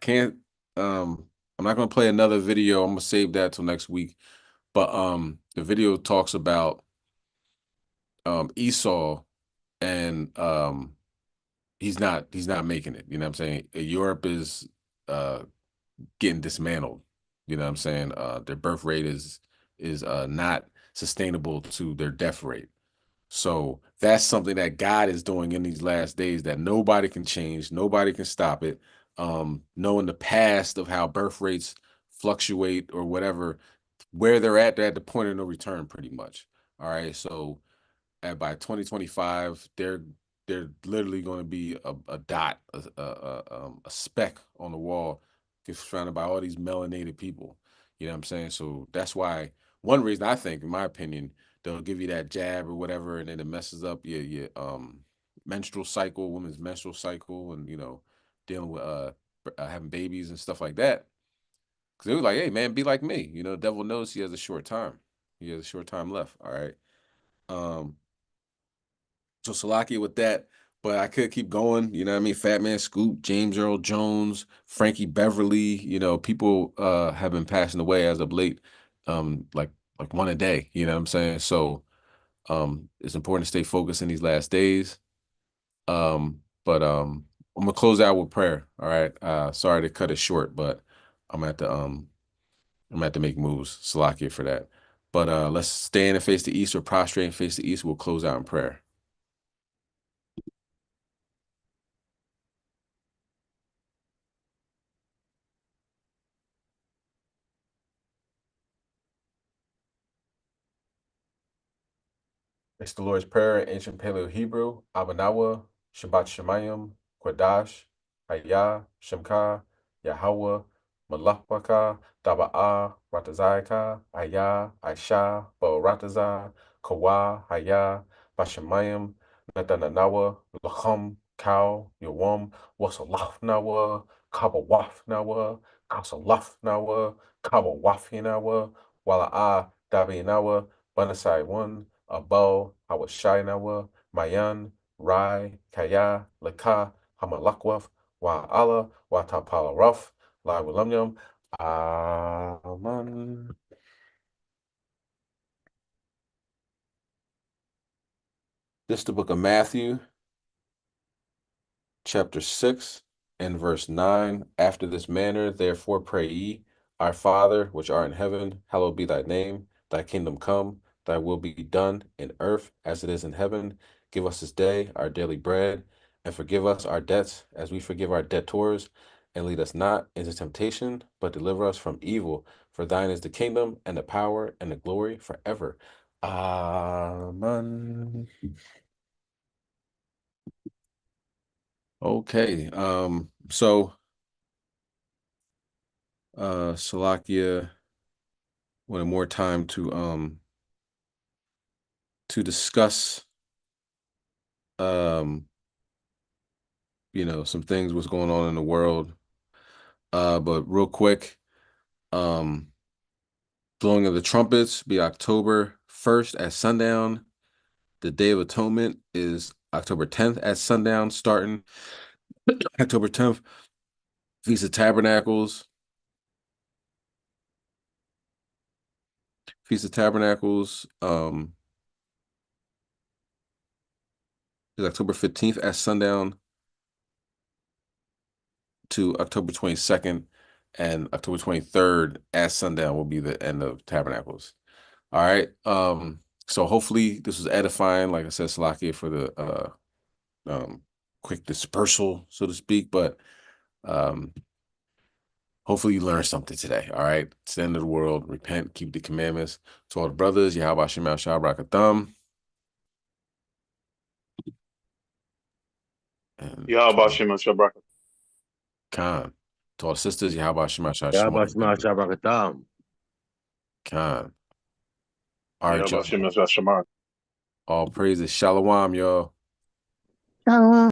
can't I'm not gonna play another video. I'm gonna save that till next week. But the video talks about Esau, and he's not making it. You know what I'm saying? Europe is getting dismantled. You know what I'm saying? Their birth rate is not sustainable to their death rate. So that's something that God is doing in these last days that nobody can change, nobody can stop it. Knowing the past of how birth rates fluctuate or whatever, where they're at the point of no return, pretty much. All right, so by 2025, they're literally going to be a dot, a speck on the wall, surrounded by all these melanated people. You know what I'm saying? So that's why one reason I think, in my opinion, they'll give you that jab or whatever, and then it messes up your menstrual cycle, women's menstrual cycle, and dealing with having babies and stuff like that. Because they were like, hey man, be like me. You know, the devil knows he has a short time. He has a short time left. All right. So Salakia with that, but I could keep going. You know what I mean? Fat Man Scoop, James Earl Jones, Frankie Beverly. You know, people have been passing away as of late, like one a day. You know what I'm saying? So it's important to stay focused in these last days. But I'm gonna close out with prayer. All right. Sorry to cut it short, but I'm gonna have to make moves. Salakia for that. But let's stand and face the east or prostrate and face the east. We'll close out in prayer. It's the Lord's Prayer in ancient Paleo Hebrew. Abanawa, Shabbat Shemayim, Kodash, Hayah, Shemka, Yahweh, Malachwaka, Daba'a, Ratazayaka, Ayah, Aisha, Ba'orataza, Kawa, Hayah, Bashemayim, Natananawa, Lacham, Kau, Yawam, Wasalafnawa, Kabawafnawa, Kasalafnawa, Kabawafinawa, Wala'a, Dabinawa, Banasai 1, Abo, Hawashinawa, Mayan, Rai, Kaya, Laka, Hamalakwaf, Wa'ala, Watapala Ruf, La Wilumyum, Aman. This is the book of Matthew, chapter 6, and verse 9. After this manner, therefore pray ye, Our Father, which art in heaven, hallowed be thy name, thy kingdom come, thy will be done in earth as it is in heaven. Give us this day our daily bread, and forgive us our debts as we forgive our debtors. And lead us not into temptation, but deliver us from evil. For thine is the kingdom, and the power, and the glory forever. Amen. Okay, so Salakia wanted more time to discuss you know, some things what's going on in the world. But real quick, blowing of the trumpets be October 1st at sundown. The Day of Atonement is October 10th at sundown, starting October 10th. Feast of Tabernacles. Feast of Tabernacles is October 15th at sundown to October 22nd, and October 23rd at sundown will be the end of Tabernacles. All right. So hopefully this was edifying, like I said, Salakia, for the quick dispersal, so to speak, but hopefully you learned something today. All right. It's the end of the world. Repent, keep the commandments. To all the brothers, Yahweh Shema Shabbarakatham. Yahweh Shema Shabbarakatham. Khan. To all the sisters, Yahweh Shema Shabbarakatham. Khan. All right, Yahweh Shema Shabbarakatham. all praises. Shalom, y'all. Shalom.